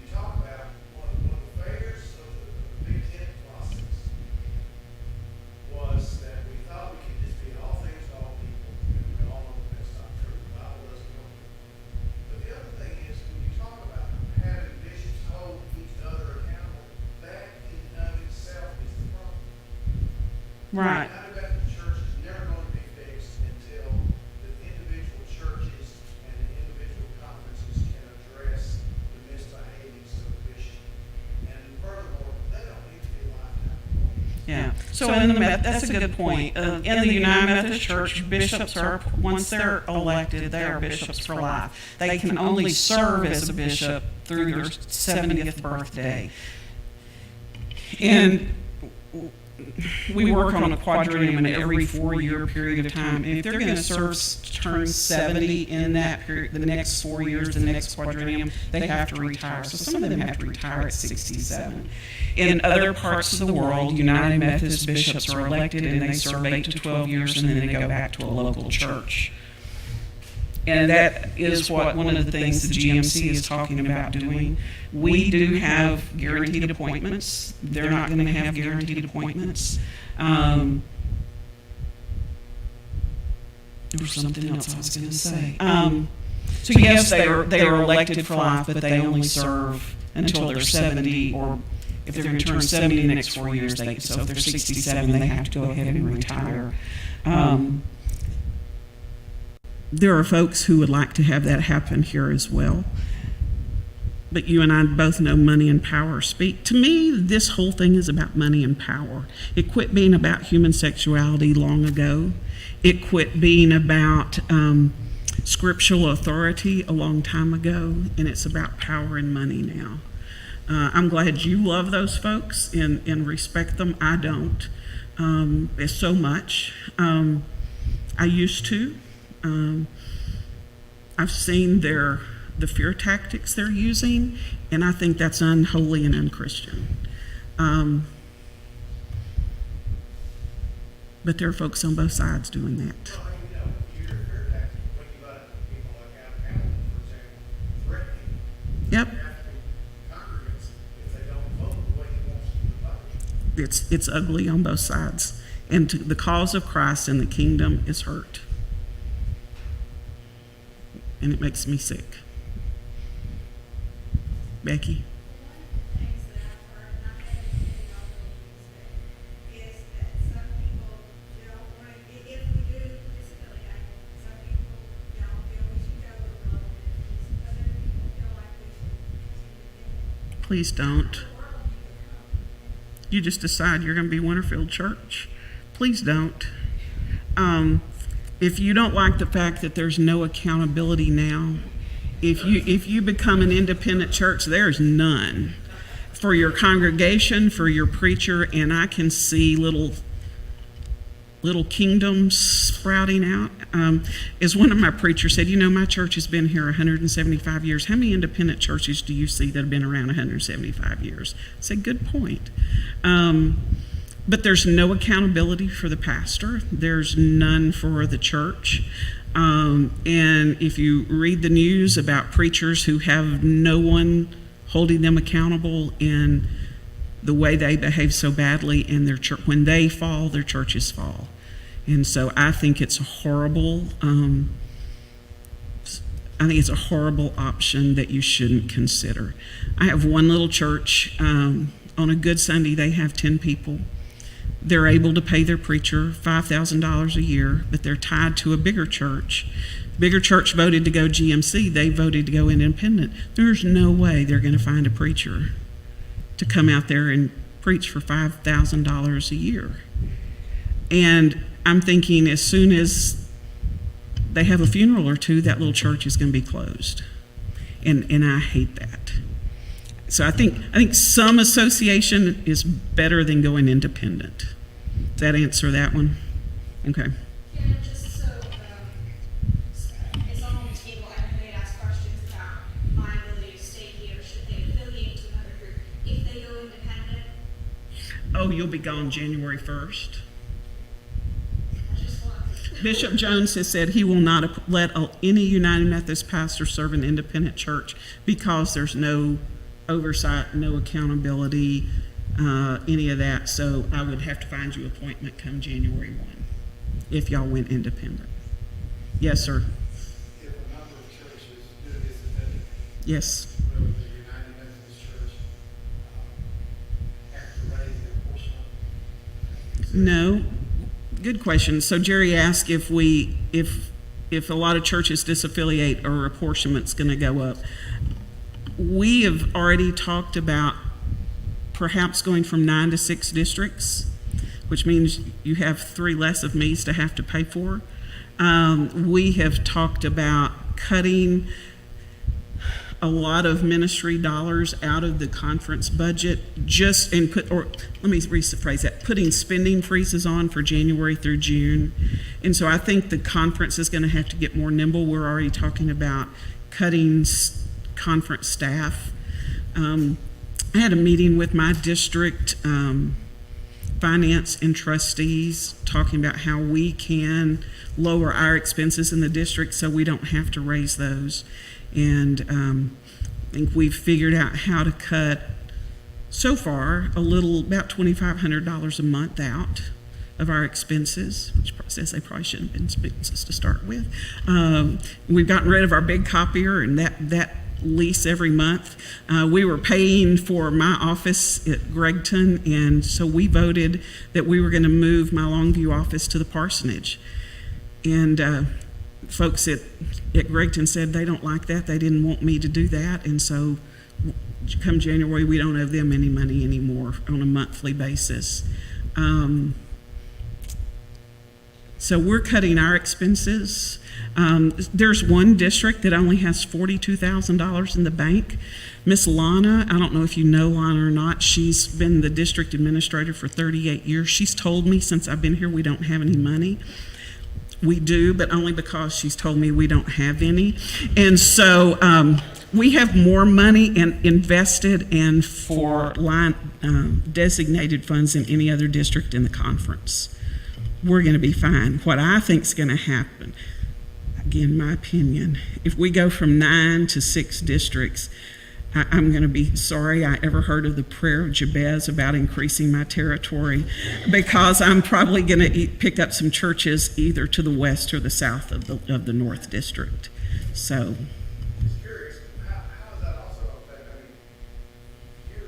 You talk about one of the failures of the Big Tent process was that we thought we could just be all things to all people, and we all know that that's not true. The Bible doesn't know that. But the other thing is, when you talk about having bishops hold each other accountable, that in and of itself is the problem.
Right.
The United Methodist Church is never going to be fixed until the individual churches and the individual conferences can address the misbehavings of the bishop. And furthermore, they don't need to be lifetime appointees.
Yeah. So that's a good point. In the United Methodist Church, bishops are, once they're elected, they are bishops for life. They can only serve as a bishop through their 70th birthday. And we work on a quadrennium in every 4-year period of time. And if they're going to turn 70 in that period, the next 4 years, the next quadrennium, they have to retire. So some of them have to retire at 67. In other parts of the world, United Methodist bishops are elected and they serve 8 to 12 years and then they go back to a local church. And that is what one of the things the GMC is talking about doing. We do have guaranteed appointments. They're not going to have guaranteed appointments. There was something else I was going to say. So yes, they are elected for life, but they only serve until they're 70, or if they're going to turn 70 in the next 4 years, so if they're 67, they have to go ahead and retire. There are folks who would like to have that happen here as well. But you and I both know money and power speak. To me, this whole thing is about money and power. It quit being about human sexuality long ago. It quit being about scriptural authority a long time ago, and it's about power and money now. I'm glad you love those folks and respect them. I don't. It's so much. I used to. I've seen the fear tactics they're using, and I think that's unholy and unchristian. But there are folks on both sides doing that.
Well, you know, your fear tactic, when you let people like Al Hamilton, for example, threatening
Yep,
African congregants if they don't vote the way he wants them to vote.
it's ugly on both sides, and the cause of Christ and the kingdom is hurt, and it makes me sick. Becky.
One of the things that I've heard, and I haven't seen it all the is that some people don't want to, if we do disability act, some people don't feel we should go with the local entities, other people feel like we should continue to
Please don't.
the world you become.
You just decide you're going to be Winterfield Church. Please don't. If you don't like the fact that there's no accountability now, if you become an independent church, there's none for your congregation, for your preacher, and I can see little kingdoms sprouting out. As one of my preachers said, my church has been here 175 years. How many independent churches do you see that have been around 175 years? I said, good point. But there's no accountability for the pastor. There's none for the church. And if you read the news about preachers who have no one holding them accountable in the way they behave so badly in their church, when they fall, their churches fall. And so I think it's a horrible, option that you shouldn't consider. I have one little church. On a good Sunday, they have 10 people. They're able to pay their preacher $5,000 a year, but they're tied to a bigger church. Bigger church voted to go GMC. They voted to go independent. There's no way they're going to find a preacher to come out there and preach for $5,000 a year. And I'm thinking as soon as they have a funeral or two, that little church is going to be closed. And I hate that. So I think some association is better than going independent. Does that answer that one? Okay.
Yeah, just so, it's on the table, I know they asked questions about my ability to stay here, should they affiliate to another group, if they go independent,
Oh, you'll be gone January 1st.
I just want to.
Bishop Jones has said he will not let any United Methodist pastor serve an independent church because there's no oversight, no accountability, any of that. So I would have to find you an appointment come January 1 if y'all went independent. Yes, sir.
If a number of churches do this amendment,
Yes.
will the United Methodist Church have to raise their portion?
No. Good question. So Jerry asked if a lot of churches disaffiliate or apportionment's going to go up. We have already talked about perhaps going from 9 to 6 districts, which means you have 3 less of me's to have to pay for. We have talked about cutting a lot of ministry dollars out of the conference budget, let me rephrase that, putting spending freezes on for January through June. And so I think the conference is going to have to get more nimble. We're already talking about cutting conference staff. I had a meeting with my district finance and trustees talking about how we can lower our expenses in the district so we don't have to raise those. And I think we've figured out how to cut, so far, about $2,500 a month out of our expenses, which says they probably shouldn't have been expenses to start with. We've gotten rid of our big copier and that lease every month. We were paying for my office at Gregton, and so we voted that we were going to move my Longview office to the parsonage. And folks at Gregton said they don't like that. They didn't want me to do that, and so come January, we don't owe them any money anymore on a monthly basis. So we're cutting our expenses. There's one district that only has $42,000 in the bank. Miss Lana, I don't know if you know Lana or not, she's been the district administrator for 38 years. She's told me since I've been here we don't have any money. We do, but only because she's told me we don't have any. And so we have more money invested in for designated funds than any other district in the conference. We're going to be fine. What I think is going to happen, again, my opinion, if we go from 9 to 6 districts, I'm going to be sorry I ever heard of the prayer of Jabez about increasing my territory, because I'm probably going to pick up some churches either to the west or the south of the North District. So,
Just curious, how does that also affect, if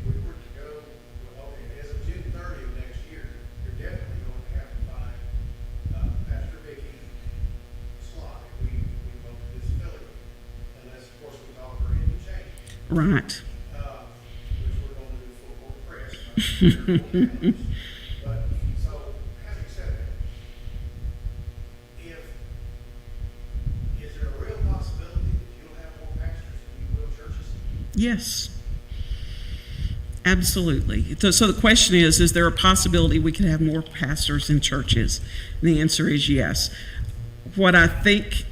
we were to go, as of June 30 of next year, you're definitely going to have to find Pastor Vicki slot if we vote to disaffiliate, unless, of course, we offer any change,
right.
which we're going to do full court press. I'm sure we'll manage. But, so, having said that, is there a real possibility that you'll have more pastors than you will churches?
Yes. Absolutely. So the question is there a possibility we could have more pastors in churches? And the answer is yes. What I think,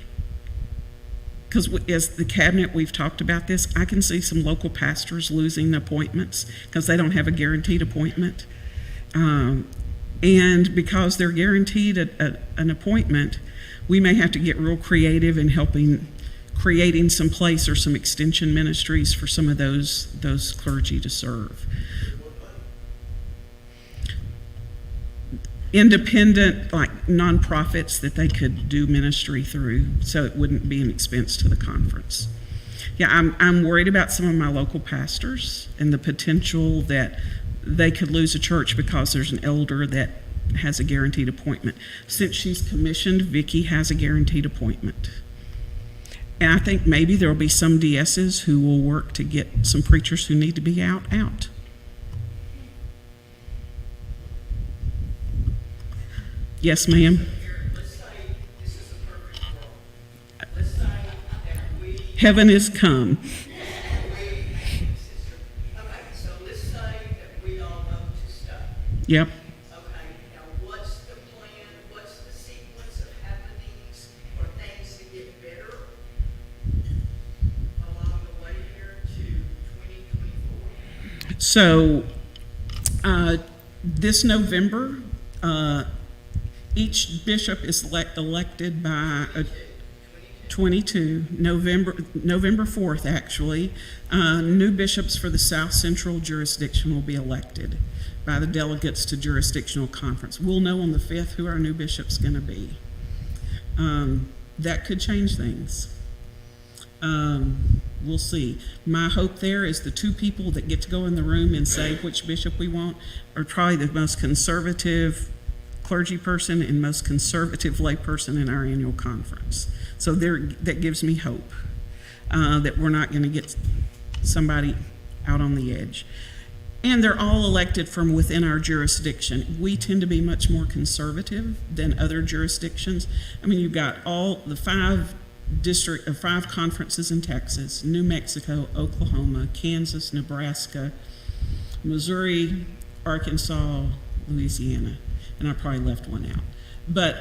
because as the cabinet we've talked about this, I can see some local pastors losing appointments because they don't have a guaranteed appointment. And because they're guaranteed an appointment, we may have to get real creative in helping creating some place or some extension ministries for some of those clergy to serve. Independent, like nonprofits that they could do ministry through, so it wouldn't be an expense to the conference. Yeah, I'm worried about some of my local pastors and the potential that they could lose a church because there's an elder that has a guaranteed appointment. Since she's commissioned, Vicki has a guaranteed appointment. And I think maybe there will be some DSs who will work to get some preachers who need to be out. Yes, ma'am.
Let's say this is a perfect world. Let's say that we,
Heaven is come.
okay, so let's say that we all vote to stay.
Yep.
Okay, now what's the plan, what's the sequence of happenings for things to get better along the way here to 2024?
So, this November, each bishop is elected by 22, November 4th, actually. New bishops for the South Central jurisdiction will be elected by the delegates to jurisdictional conference. We'll know on the 5th who our new bishop's going to be. That could change things. We'll see. My hope there is the two people that get to go in the room and say which bishop we want are probably the most conservative clergy person and most conservative lay person in our annual conference. So that gives me hope that we're not going to get somebody out on the edge. And they're all elected from within our jurisdiction. We tend to be much more conservative than other jurisdictions. I mean, you've got all the five conferences in Texas: New Mexico, Oklahoma, Kansas, Nebraska, Missouri, Arkansas, Louisiana, and I probably left one out. But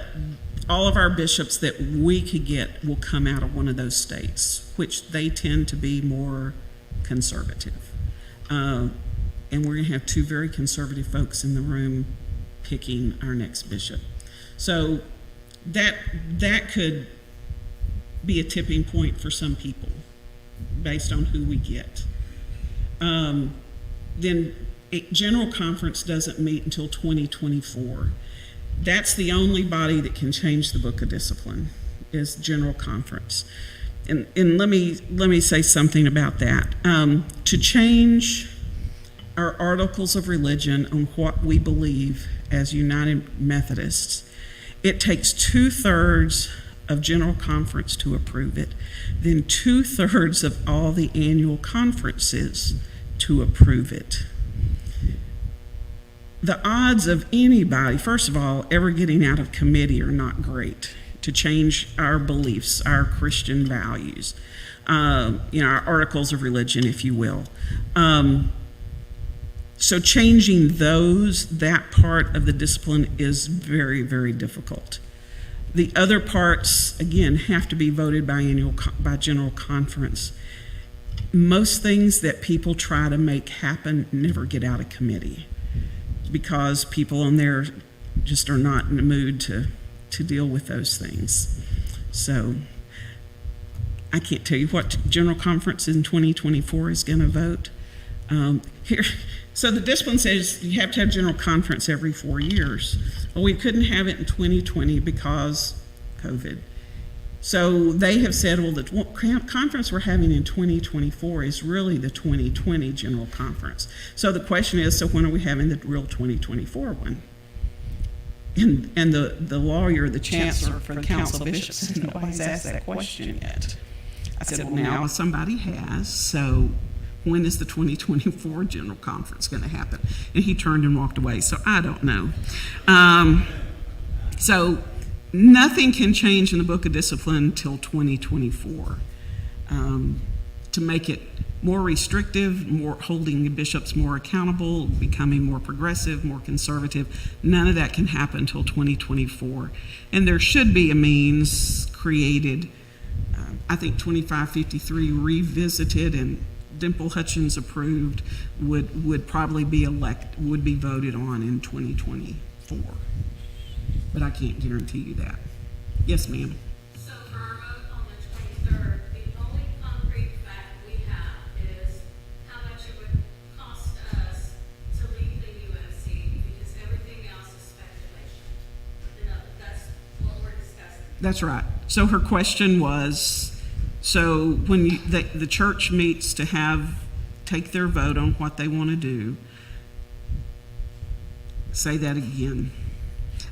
all of our bishops that we could get will come out of one of those states, which they tend to be more conservative. And we're going to have two very conservative folks in the room picking our next bishop. So that could be a tipping point for some people based on who we get. Then General Conference doesn't meet until 2024. That's the only body that can change the Book of Discipline, is General Conference. And let me say something about that. To change our articles of religion on what we believe as United Methodists, it takes 2/3 of General Conference to approve it, then 2/3 of all the annual conferences to approve it. The odds of anybody, first of all, ever getting out of committee are not great to change our beliefs, our Christian values, our articles of religion, if you will. So changing that part of the discipline is very, very difficult. The other parts, again, have to be voted by General Conference. Most things that people try to make happen never get out of committee because people on there just are not in the mood to deal with those things. So I can't tell you what General Conference in 2024 is going to vote. So the discipline says you have to have General Conference every 4 years. Well, we couldn't have it in 2020 because COVID. So they have said, well, the conference we're having in 2024 is really the 2020 General Conference. So the question is, so when are we having the real 2024 one? And the lawyer, the chancellor for the Council of Bishops, said, nobody's asked that question yet. I said, well, now somebody has, so when is the 2024 General Conference going to happen? And he turned and walked away, so I don't know. So nothing can change in the Book of Discipline until 2024. To make it more restrictive, more holding the bishops more accountable, becoming more progressive, more conservative, none of that can happen until 2024. And there should be a means created, I think 2553 revisited and Dimple Hutchins approved would probably be would be voted on in 2024. But I can't guarantee you that. Yes, ma'am.
So for our vote on the 23rd, the only concrete fact we have is how much it would cost us to leave the UMC, because everything else is speculation. You know, that's what we're discussing.
That's right. So her question was, so when the church meets to take their vote on what they want to do, say that again.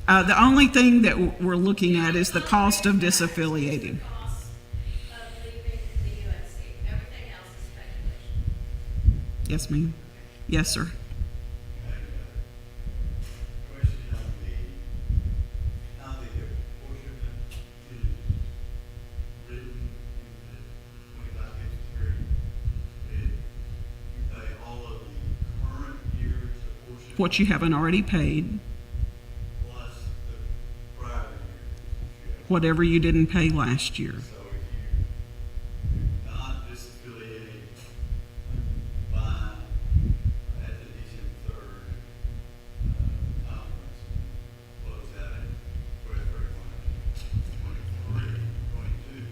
The only thing that we're looking at is the cost of disaffiliating.
The cost of leaving the UMC. Everything else is speculation.
Yes, ma'am. Yes, sir.
Question on how the apportionment is written in the 2553. You pay all of the current year's apportionment
What you haven't already paid,
plus the prior year.
whatever you didn't pay last year.
So if you do not disaffiliate by at the December 3rd conference, close out at 12/31/23, 22,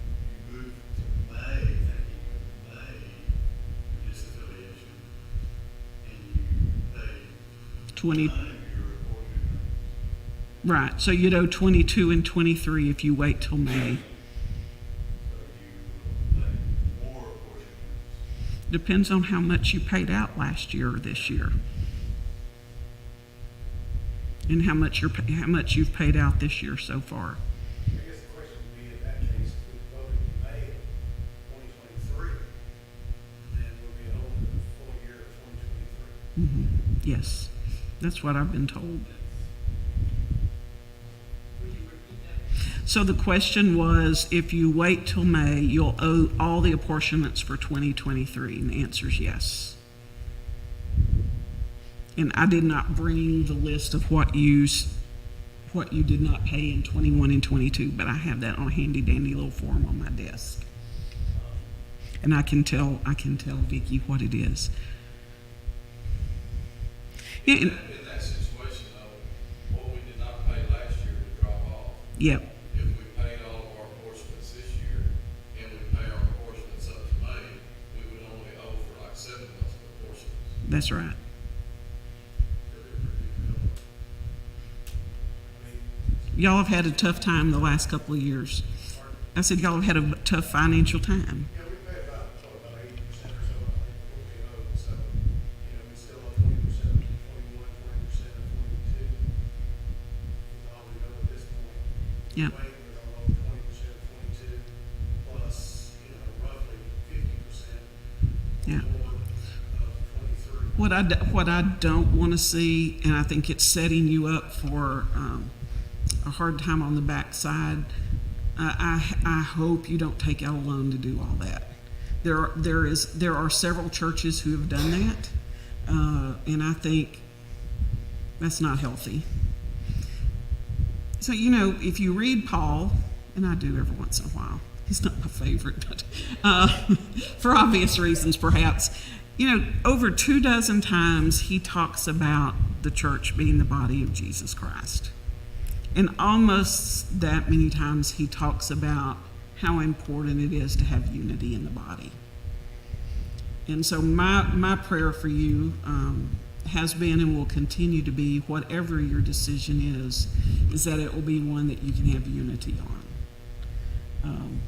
you move to May, thinking of May for disaffiliation, and you pay
20,
none of your apportionment.
right. So you'd owe 22 and 23 if you wait till May.
So you will pay more apportionments.
Depends on how much you paid out last year or this year. And how much you've paid out this year so far.
I guess the question would be, in that case, if we voted in May of 2023, then we'll be owed the full year of 2023.
Yes, that's what I've been told.
Would you repeat that?
So the question was, if you wait till May, you'll owe all the apportionments for 2023, and the answer is yes. And I did not bring the list of what you did not pay in 21 and 22, but I have that on a handy dandy little form on my desk. And I can tell Vicki what it is. Yeah, and-
In that situation, though, what we did not pay last year would drop off.
yep,
If we paid all of our apportionments this year, and we pay our apportionments up to May, we would only owe for like 7 months of apportionments.
that's right. Y'all have had a tough time the last couple of years. I said y'all have had a tough financial time.
Yeah, we pay about 80% or so, I think, of what we owe, so, we still owe 20% of 21, 20% of 22. Is all we know at this point.
Yep.
Wait, we're gonna owe 20% of 22, plus, roughly 50%
Yeah.
more of 23.
What I don't want to see, and I think it's setting you up for a hard time on the backside. I hope you don't take out a loan to do all that. There are several churches who have done that, and I think that's not healthy. So if you read Paul, and I do every once in a while, he's not my favorite, but for obvious reasons perhaps. Over 24 times he talks about the church being the body of Jesus Christ. And almost that many times he talks about how important it is to have unity in the body. And so my prayer for you has been and will continue to be, whatever your decision is that it will be one that you can have unity on.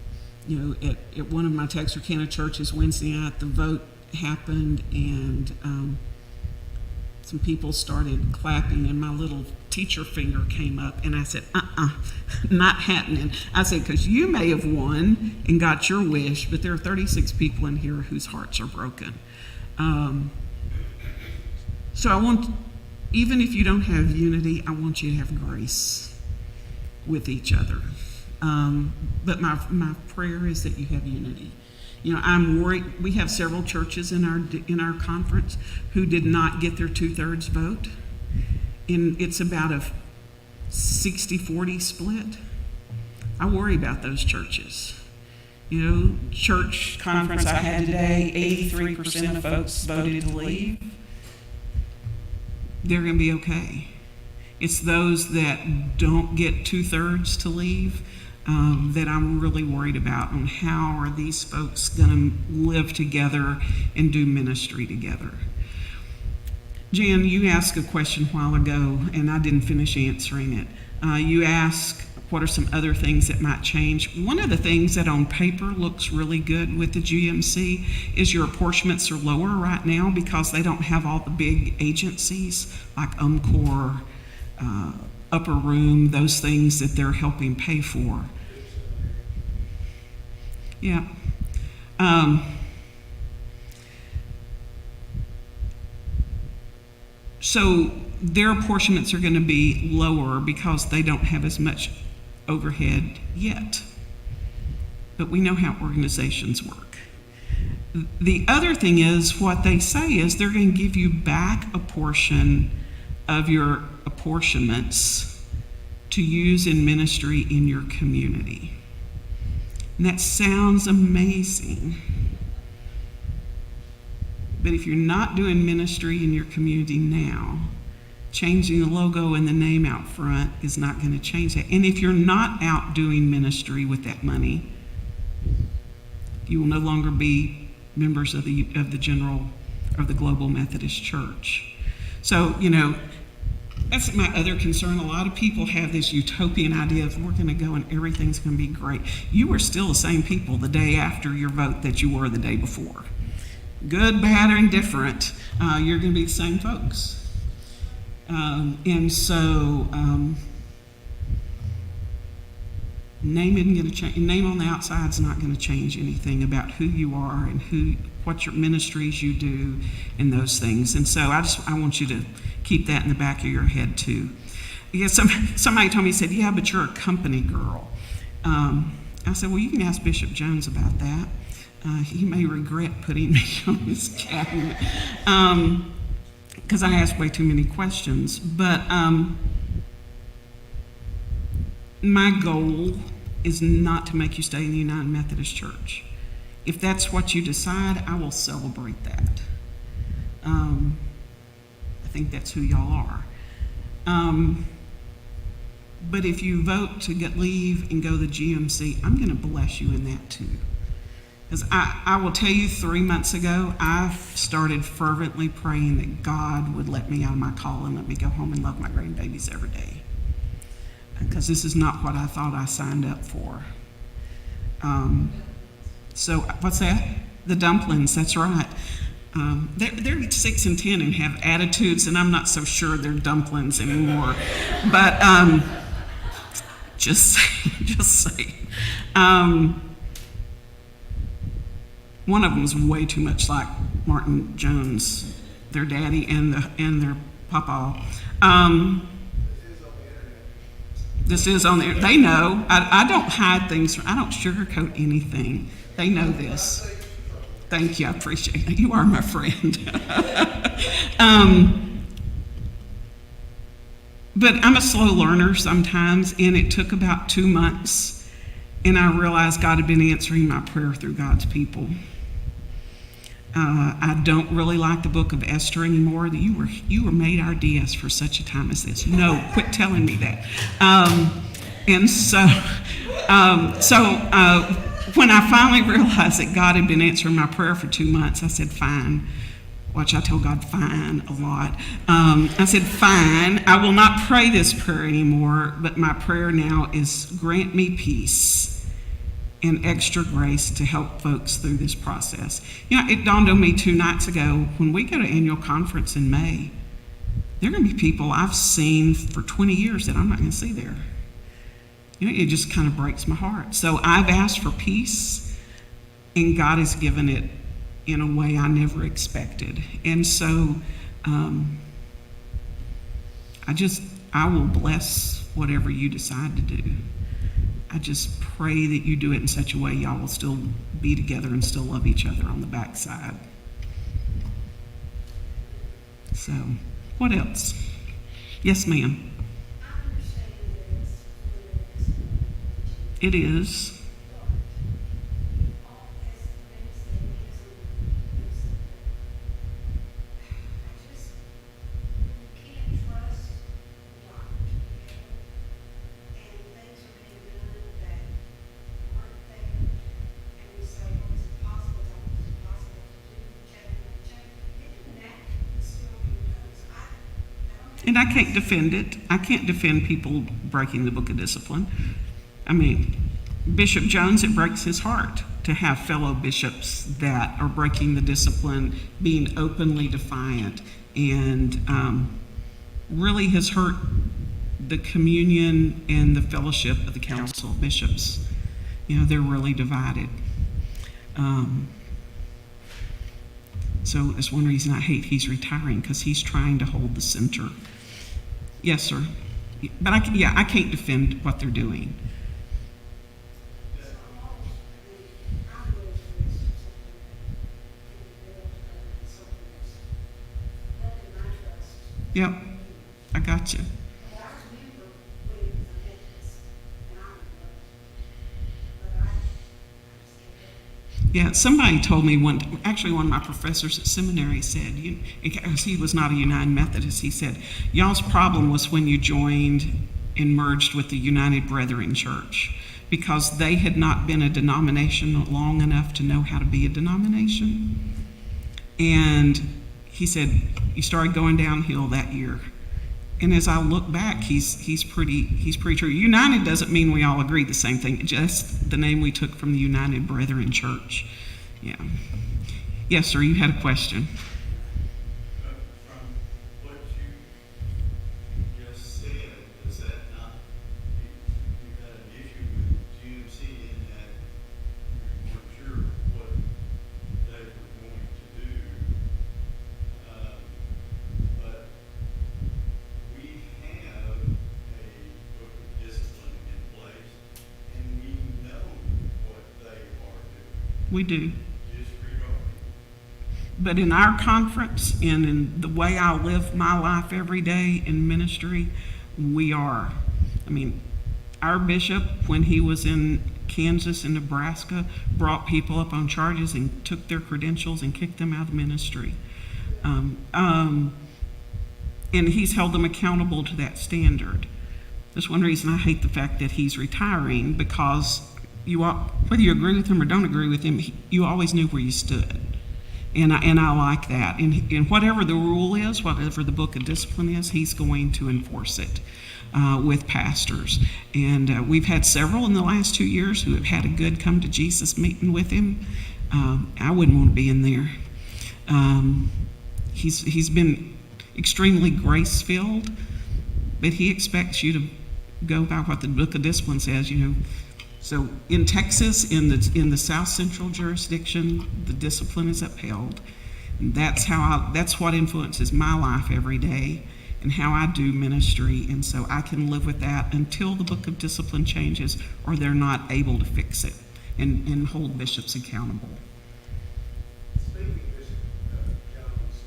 At one of my Texarkana churches Wednesday night, the vote happened, and some people started clapping, and my little teacher finger came up, and I said, not happening. I said, because you may have won and got your wish, but there are 36 people in here whose hearts are broken. So I want, even if you don't have unity, I want you to have grace with each other. But my prayer is that you have unity. I'm worried. We have several churches in our conference who did not get their 2/3 vote, and it's about a 60-40 split. I worry about those churches, church conference I had today, 83% of folks voted to leave. They're going to be okay. It's those that don't get 2/3 to leave that I'm really worried about on how are these folks going to live together and do ministry together. Jan, you asked a question a while ago, and I didn't finish answering it. You asked, what are some other things that might change? One of the things that on paper looks really good with the GMC is your apportionments are lower right now because they don't have all the big agencies like UMCOR, Upper Room, those things that they're helping pay for. Yeah. So their apportionments are going to be lower because they don't have as much overhead yet. But we know how organizations work. The other thing is what they say is they're going to give you back a portion of your apportionments to use in ministry in your community. And that sounds amazing. But if you're not doing ministry in your community now, changing the logo and the name out front is not going to change that. And if you're not out doing ministry with that money, you will no longer be members of the Global Methodist Church. So, that's my other concern. A lot of people have this utopian idea of we're going to go and everything's going to be great. You are still the same people the day after your vote that you were the day before. Good, bad, or indifferent, you're going to be the same folks. And so name isn't going to change. Name on the outside is not going to change anything about who you are and what your ministries you do and those things. And so I want you to keep that in the back of your head too. Because somebody told me, said, yeah, but you're a company girl. I said, well, you can ask Bishop Jones about that. He may regret putting me on his cabinet because I asked way too many questions. But my goal is not to make you stay in the United Methodist Church. If that's what you decide, I will celebrate that. I think that's who y'all are. But if you vote to leave and go to the GMC, I'm going to bless you in that too. Because I will tell you, 3 months ago, I started fervently praying that God would let me out of my call and let me go home and love my grandbabies every day. Because this is not what I thought I signed up for. So what's that? The dumplings, that's right. They're 6 and 10 and have attitudes, and I'm not so sure they're dumplings anymore. But just saying. One of them is way too much like Martin Jones, their daddy and their papa. This is on the internet. They know. I don't hide things. I don't sugarcoat anything. They know this. Thank you. I appreciate it. You are my friend. But I'm a slow learner sometimes, and it took about 2 months, and I realized God had been answering my prayer through God's people. I don't really like the book of Esther anymore. You were made our DS for such a time as this. No, quit telling me that. And so when I finally realized that God had been answering my prayer for 2 months, I said, fine. Watch, I tell God fine a lot. I said, fine, I will not pray this prayer anymore, but my prayer now is grant me peace and extra grace to help folks through this process. It dawned on me 2 nights ago, when we go to annual conference in May, there are going to be people I've seen for 20 years that I'm not going to see there. It just kind of breaks my heart. So I've asked for peace, and God has given it in a way I never expected. And so I will bless whatever you decide to do. I just pray that you do it in such a way y'all will still be together and still love each other on the backside. So, what else? Yes, ma'am.
I understand it is.
It is.
You
And I can't defend it. I can't defend people breaking the book of discipline. I mean, Bishop Jones, it breaks his heart to have fellow bishops that are breaking the discipline, being openly defiant, and really has hurt the communion and the fellowship of the council of bishops. You know, they're really divided. So it's one reason I hate he's retiring, because he's trying to hold the center. Yes, sir. But I can't defend what they're doing. Yep, I got you. Yeah, somebody told me one of my professors at seminary said, because he was not a United Methodist, he said, y'all's problem was when you joined and merged with the United Brethren Church, because they had not been a denomination long enough to know how to be a denomination. And he said, you started going downhill that year. And as I look back, he's pretty true. United doesn't mean we all agree the same thing. Just the name we took from the United Brethren Church. Yeah. Yes, sir. You had a question.
From what you just said, does that not, you had an issue with GMC in that you weren't sure what they were going to do, but we have a book of discipline in place, and we know what they are doing.
We do.
Disregarding.
But in our conference and in the way I live my life every day in ministry, we are. I mean, our bishop, when he was in Kansas and Nebraska, brought people up on charges and took their credentials and kicked them out of ministry. And he's held them accountable to that standard. That's one reason I hate the fact that he's retiring, because whether you agree with him or don't agree with him, you always knew where you stood. And I like that. And whatever the rule is, whatever the book of discipline is, he's going to enforce it with pastors. And we've had several in the last 2 years who have had a good come to Jesus meeting with him. I wouldn't want to be in there. He's been extremely grace-filled, but he expects you to go by what the book of discipline says, you know. So in Texas, in the South Central jurisdiction, the discipline is upheld. And that's what influences my life every day and how I do ministry. And so I can live with that until the book of discipline changes or they're not able to fix it and hold bishops accountable.
Speaking of Bishop Jones,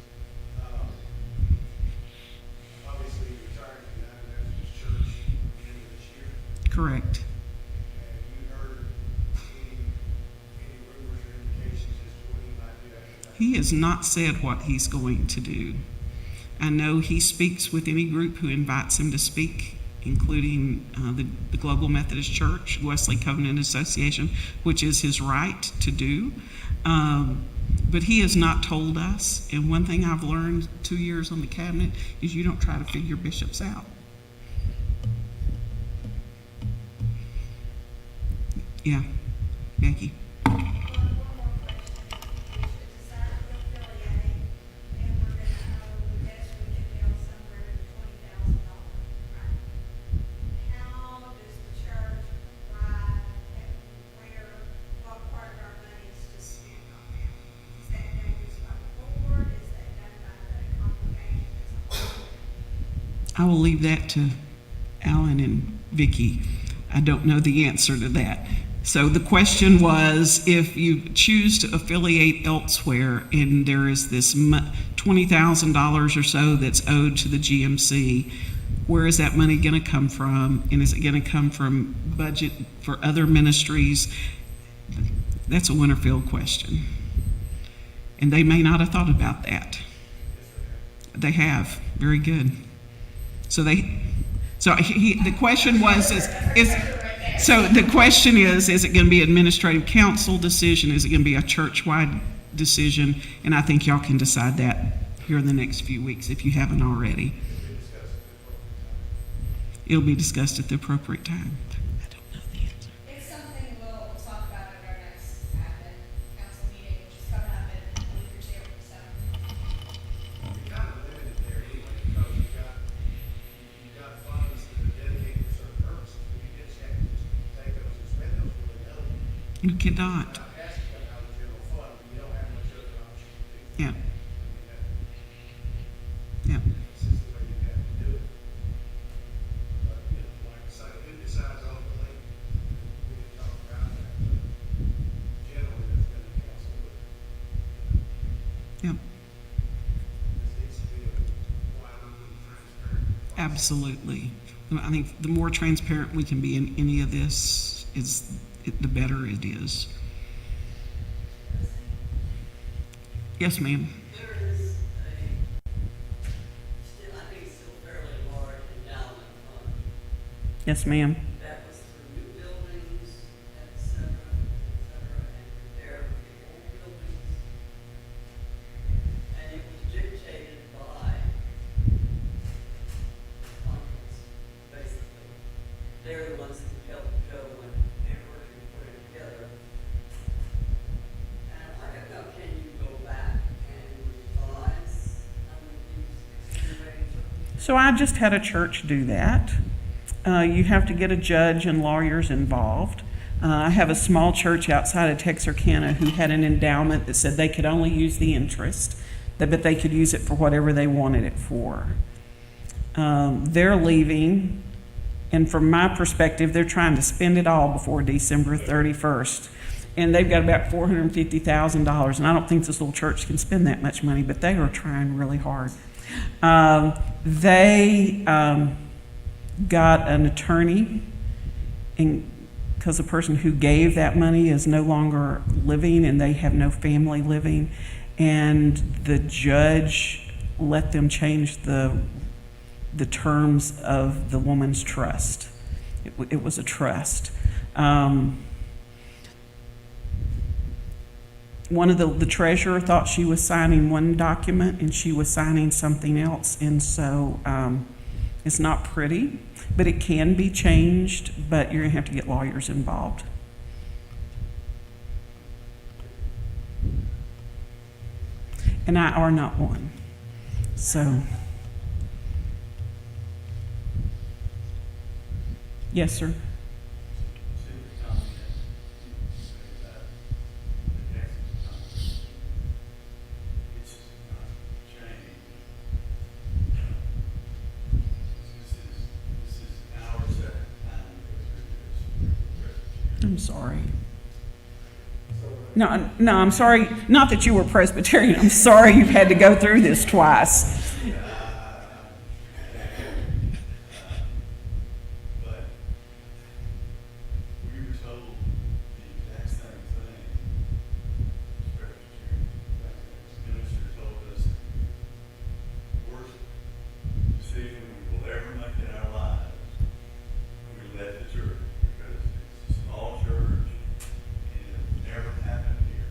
obviously retired from the United Methodist Church at the end of this year.
Correct.
Have you heard any rumors or indications as to what he might do after that?
He has not said what he's going to do. I know he speaks with any group who invites him to speak, including the Global Methodist Church, Wesley Covenant Association, which is his right to do. But he has not told us. And one thing I've learned 2 years on the cabinet is you don't try to figure bishops out. Yeah, Becky.
One more question. We should decide to affiliate, and we're gonna owe the best we can bill somewhere to $20,000, right? How does the church provide what part of our money is to spend on that? Is that done just by the board? Is that done by the congregation as a whole?
I will leave that to Alan and Vicki. I don't know the answer to that. So the question was, if you choose to affiliate elsewhere and there is this $20,000 or so that's owed to the GMC, where is that money going to come from? And is it going to come from budget for other ministries? That's a Winterfield question. And they may not have thought about that. They have. Very good. So the question was, so the question is it going to be an administrative council decision? Is it going to be a church-wide decision? And I think y'all can decide that here in the next few weeks if you haven't already.
We discussed
it'll be discussed at the appropriate time. I don't know the answer.
It's something we'll talk about at our next admin council meeting, which is coming up in a week or two, so.
You're kind of limited there anyway, because you've got funds that are dedicated for certain purposes, but you just have to just take those and spend those willy-nilly.
You cannot.
Not ask to come out of the general fund, when you don't have much other option to do.
Yeah.
I mean,
Yeah.
that's just the way you have to do it. But, you know, like I say, who decides ultimately, we can talk about that, but generally, that's been the council, but
Yeah.
this needs to be a wide open, transparent process.
Absolutely. I think the more transparent we can be in any of this, the better it is. Yes, ma'am.
There is still, I think still fairly large endowment fund.
Yes, ma'am.
That was for new buildings, et cetera, and repair of the old buildings. And it was dictated by Congress, basically. They're the ones that helped Joe when they were working to put it together. And I don't know, can you go back and revise some of these extenuating
So I just had a church do that. You have to get a judge and lawyers involved. I have a small church outside of Texarkana who had an endowment that said they could only use the interest, but they could use it for whatever they wanted it for. They're leaving, and from my perspective, they're trying to spend it all before December 31st. And they've got about $450,000, and I don't think this little church can spend that much money, but they are trying really hard. They got an attorney, and because the person who gave that money is no longer living and they have no family living, and the judge let them change the terms of the woman's trust. It was a trust. One of the treasurer thought she was signing one document and she was signing something else, and so it's not pretty, but it can be changed, but you're gonna have to get lawyers involved. And I are not one, so. Yes, sir. I'm sorry. No, I'm sorry. Not that you were Presbyterian. I'm sorry you've had to go through this twice.
But we were told the exact same thing. The minister told us the worst decision we will ever make in our lives when we left the church, because it's a small church and it never happened here.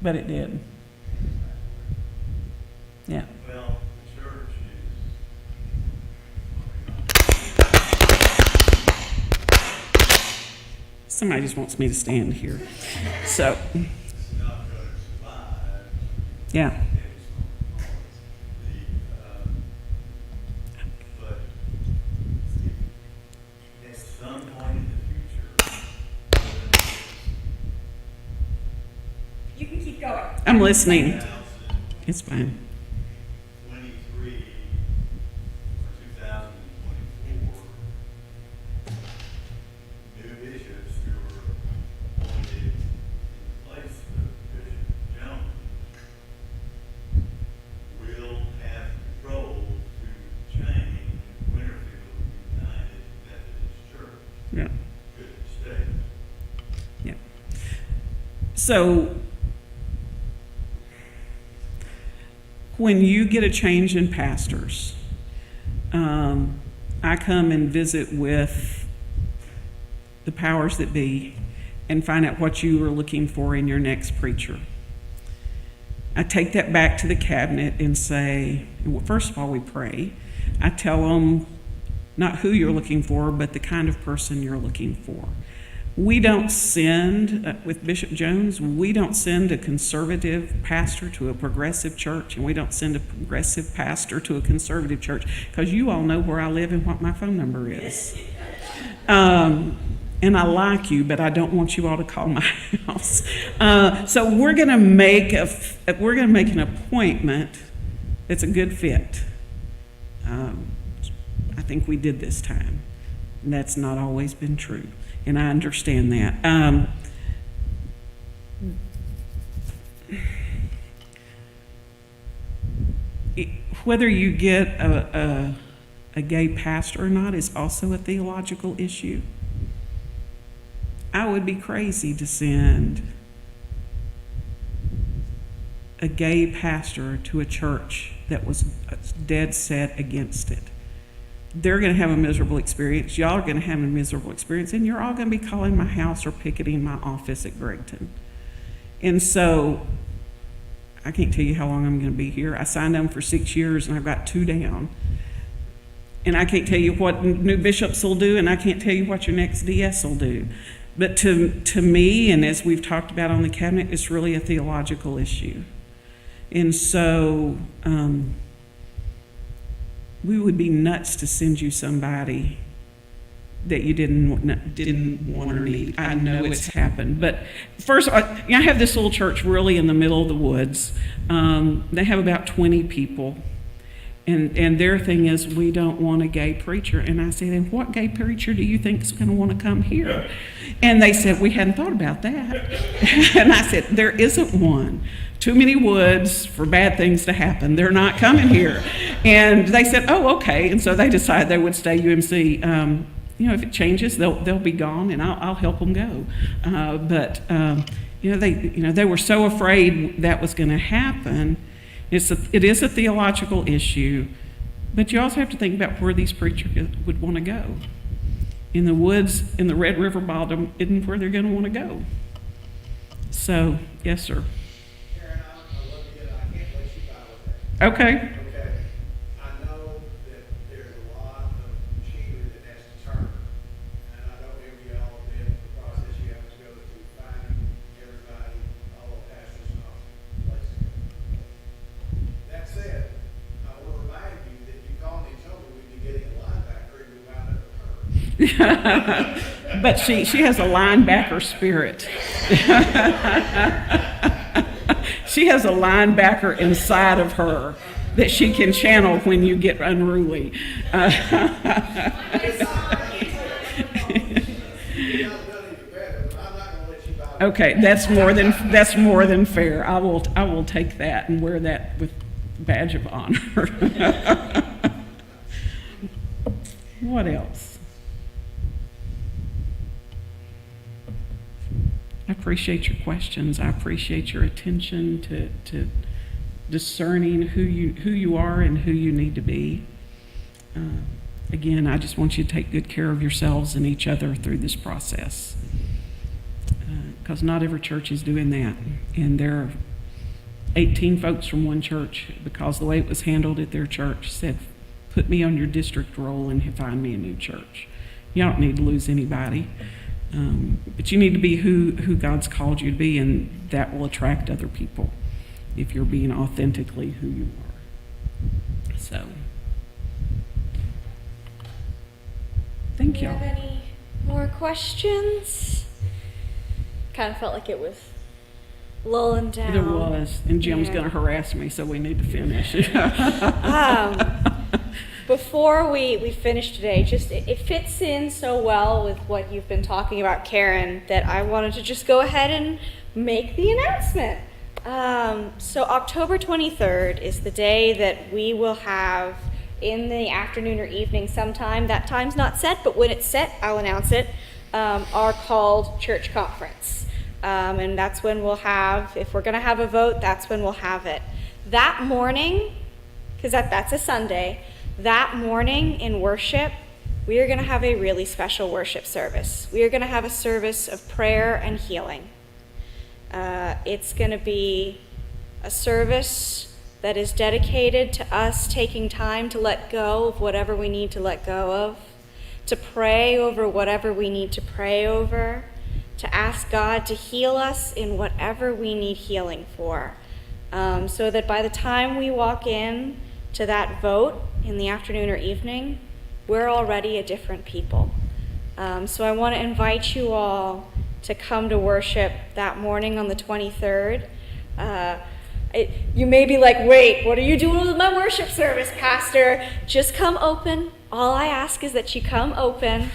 But it did. Yeah.
Well, the church
Somebody just wants me to stand here. So,
is not going to survive.
yeah.
But at some point in the future,
You can keep going.
I'm listening. It's fine.
2023 or 2024, new bishops who were appointed in place of Bishop Jones will have control to change Winterfield United Methodist Church.
Yeah.
Good state.
Yeah. So, when you get a change in pastors, I come and visit with the powers that be and find out what you are looking for in your next preacher. I take that back to the cabinet and say, well, first of all, we pray. I tell them not who you're looking for, but the kind of person you're looking for. We don't send, with Bishop Jones, we don't send a conservative pastor to a progressive church, and we don't send a progressive pastor to a conservative church, because you all know where I live and what my phone number is. And I like you, but I don't want you all to call my house. So we're going to make an appointment that's a good fit. I think we did this time. And that's not always been true, and I understand that. Whether you get a gay pastor or not is also a theological issue. I would be crazy to send a gay pastor to a church that was dead set against it. They're going to have a miserable experience. Y'all are going to have a miserable experience, and you're all going to be calling my house or picketing my office at Gregton. And so I can't tell you how long I'm going to be here. I signed on for 6 years, and I've got 2 down. And I can't tell you what new bishops will do, and I can't tell you what your next DS will do. But to me, and as we've talked about on the cabinet, it's really a theological issue. And so we would be nuts to send you somebody that you didn't want or need. I know it's happened. But first, I have this little church really in the middle of the woods. They have about 20 people. And their thing is, we don't want a gay preacher. And I said, and what gay preacher do you think is going to want to come here? And they said, we hadn't thought about that. And I said, there isn't one. Too many woods for bad things to happen. They're not coming here. And they said, oh, okay. And so they decided they would stay UMC. If it changes, they'll be gone, and I'll help them go. They were so afraid that was going to happen. It is a theological issue, but you also have to think about where these preachers would want to go. In the woods, in the Red River bottom, isn't where they're going to want to go. So, yes, sir.
Karen, I love you, and I can't let you buy with that.
Okay.
Okay, I know that there's a lot of machinery that has to turn, and I don't envy all of the process you have to go through, finding everybody, all the pastors and all places to go. That said, I want to remind you that you called me and told me we'd be getting a linebacker, and we wound up with her.
But she has a linebacker spirit. She has a linebacker inside of her that she can channel when you get unruly. Okay, that's more than fair. I will take that and wear that with badge of honor. What else? I appreciate your questions. I appreciate your attention to discerning who you are and who you need to be. Again, I just want you to take good care of yourselves and each other through this process, because not every church is doing that. And there are 18 folks from one church, because the way it was handled at their church, said, put me on your district roll and find me a new church. You don't need to lose anybody. But you need to be who God's called you to be, and that will attract other people if you're being authentically who you are. So, thank
Do you
y'all.
have any more questions? Kind of felt like it was lulling down.
There was, and Jim's
Yeah.
going to harass me, so we need to finish.
Before we finish today, just it fits in so well with what you've been talking about, Karen, that I wanted to just go ahead and make the announcement. So October 23rd is the day that we will have in the afternoon or evening sometime. That time's not set, but when it's set, I'll announce it. Our called church conference. And that's when we'll have, if we're going to have a vote, that's when we'll have it. That morning, because that's a Sunday, that morning in worship, we are going to have a really special worship service. We are going to have a service of prayer and healing. It's going to be a service that is dedicated to us taking time to let go of whatever we need to let go of, to pray over whatever we need to pray over, to ask God to heal us in whatever we need healing for, so that by the time we walk in to that vote in the afternoon or evening, we're already a different people. So I want to invite you all to come to worship that morning on the 23rd. You may be like, wait, what are you doing with my worship service, Pastor? Just come open. All I ask is that you come open.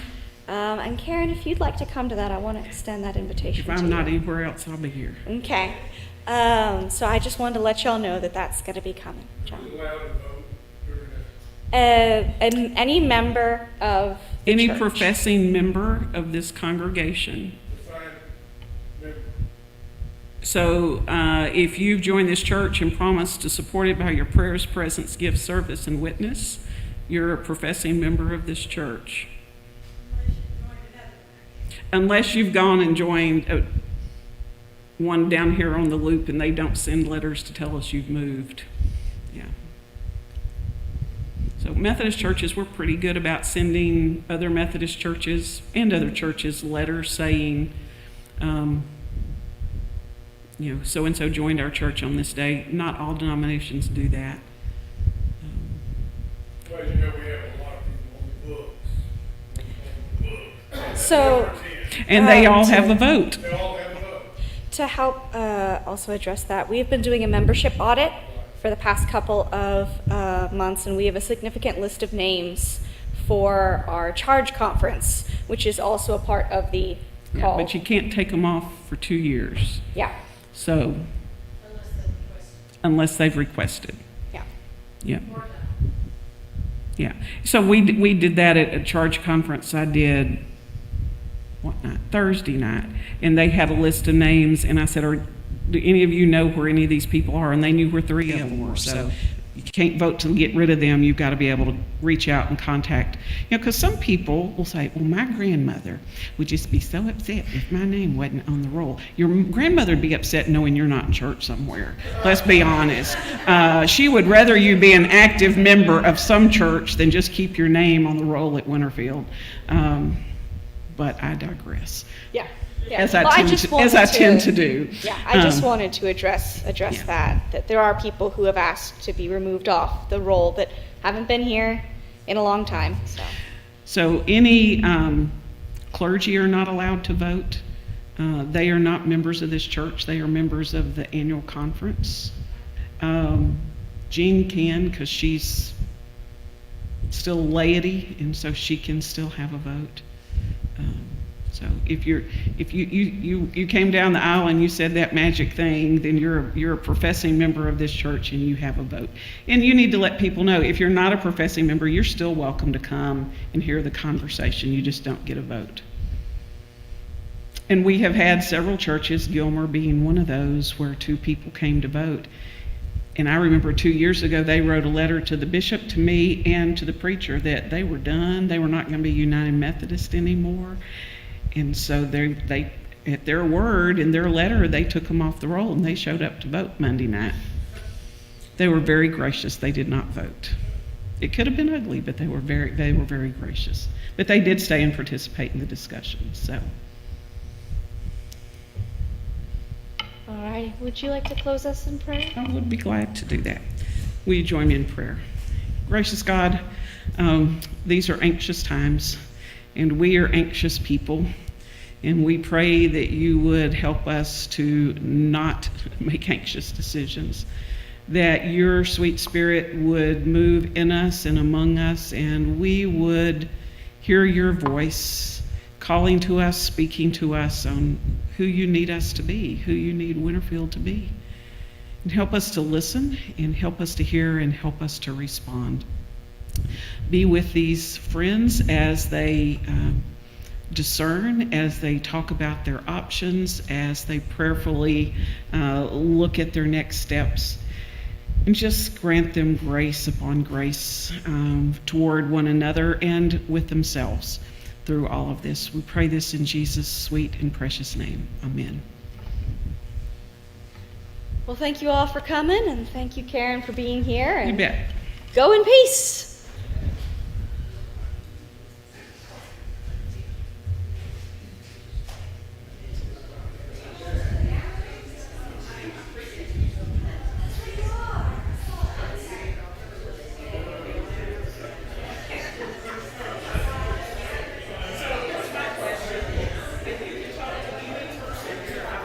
And Karen, if you'd like to come to that, I want to extend that invitation
If
to
I'm
you.
not anywhere else, I'll be here.
Okay. So I just wanted to let y'all know that that's going to be coming, John.
Who's allowed to vote during that?
Any member of the
Any
church.
professing member of this congregation.
Define member.
So if you've joined this church and promised to support it by your prayers, presence, gift, service, and witness, you're a professing member of this church. Unless you've gone and joined one down here on the loop and they don't send letters to tell us you've moved. Yeah. So Methodist churches, we're pretty good about sending other Methodist churches and other churches letters saying, so-and-so joined our church on this day. Not all denominations do that.
Well, you know, we have a lot of people on the books.
So,
And they all have a vote.
They all have a vote.
to help also address that, we've been doing a membership audit for the past couple of months, and we have a significant list of names for our charge conference, which is also a part of the
Yeah,
call.
but you can't take them off for 2 years.
Yeah,
So, unless they've requested.
yeah.
Yeah. Yeah. So we did that at a charge conference I did, what night? Thursday night. And they had a list of names, and I said, do any of you know where any of these people are? And they knew where 3 of them were. So you can't vote to get rid of them. You've got to be able to reach out and contact. Because some people will say, well, my grandmother would just be so upset if my name wasn't on the roll. Your grandmother would be upset knowing you're not in church somewhere. Let's be honest. She would rather you be an active member of some church than just keep your name on the roll at Winterfield. But I digress.
Yeah. Yeah.
As I
Well,
tend
just
to- as I
wanted
tend to do.
Yeah, I just
Um,
wanted to address
yeah.
that there are people who have asked to be removed off the roll that haven't been here in a long time, so.
So any clergy are not allowed to vote. They are not members of this church. They are members of the annual conference. Jean can, because she's still laity, and so she can still have a vote. So if you came down the aisle and you said that magic thing, then you're a professing member of this church and you have a vote. And you need to let people know, if you're not a professing member, you're still welcome to come and hear the conversation. You just don't get a vote. And we have had several churches, Gilmer being one of those, where 2 people came to vote. And I remember 2 years ago, they wrote a letter to the bishop, to me, and to the preacher that they were done. They were not going to be United Methodist anymore. And so they, at their word, in their letter, they took them off the roll and they showed up to vote Monday night. They were very gracious. They did not vote. It could have been ugly, but they were very gracious. But they did stay and participate in the discussion. So,
All right, would you like to close us in prayer?
I would be glad to do that. Will you join me in prayer? Gracious God, these are anxious times, and we are anxious people, and we pray that you would help us to not make anxious decisions, that your sweet spirit would move in us and among us, and we would hear your voice calling to us, speaking to us on who you need us to be, who you need Winterfield to be. And help us to listen, and help us to hear, and help us to respond. Be with these friends as they discern, as they talk about their options, as they prayerfully look at their next steps. And just grant them grace upon grace toward one another and with themselves through all of this. We pray this in Jesus' sweet and precious name. Amen.
Well, thank you all for coming, and thank you, Karen, for being here.
You
And
bet.
go in peace.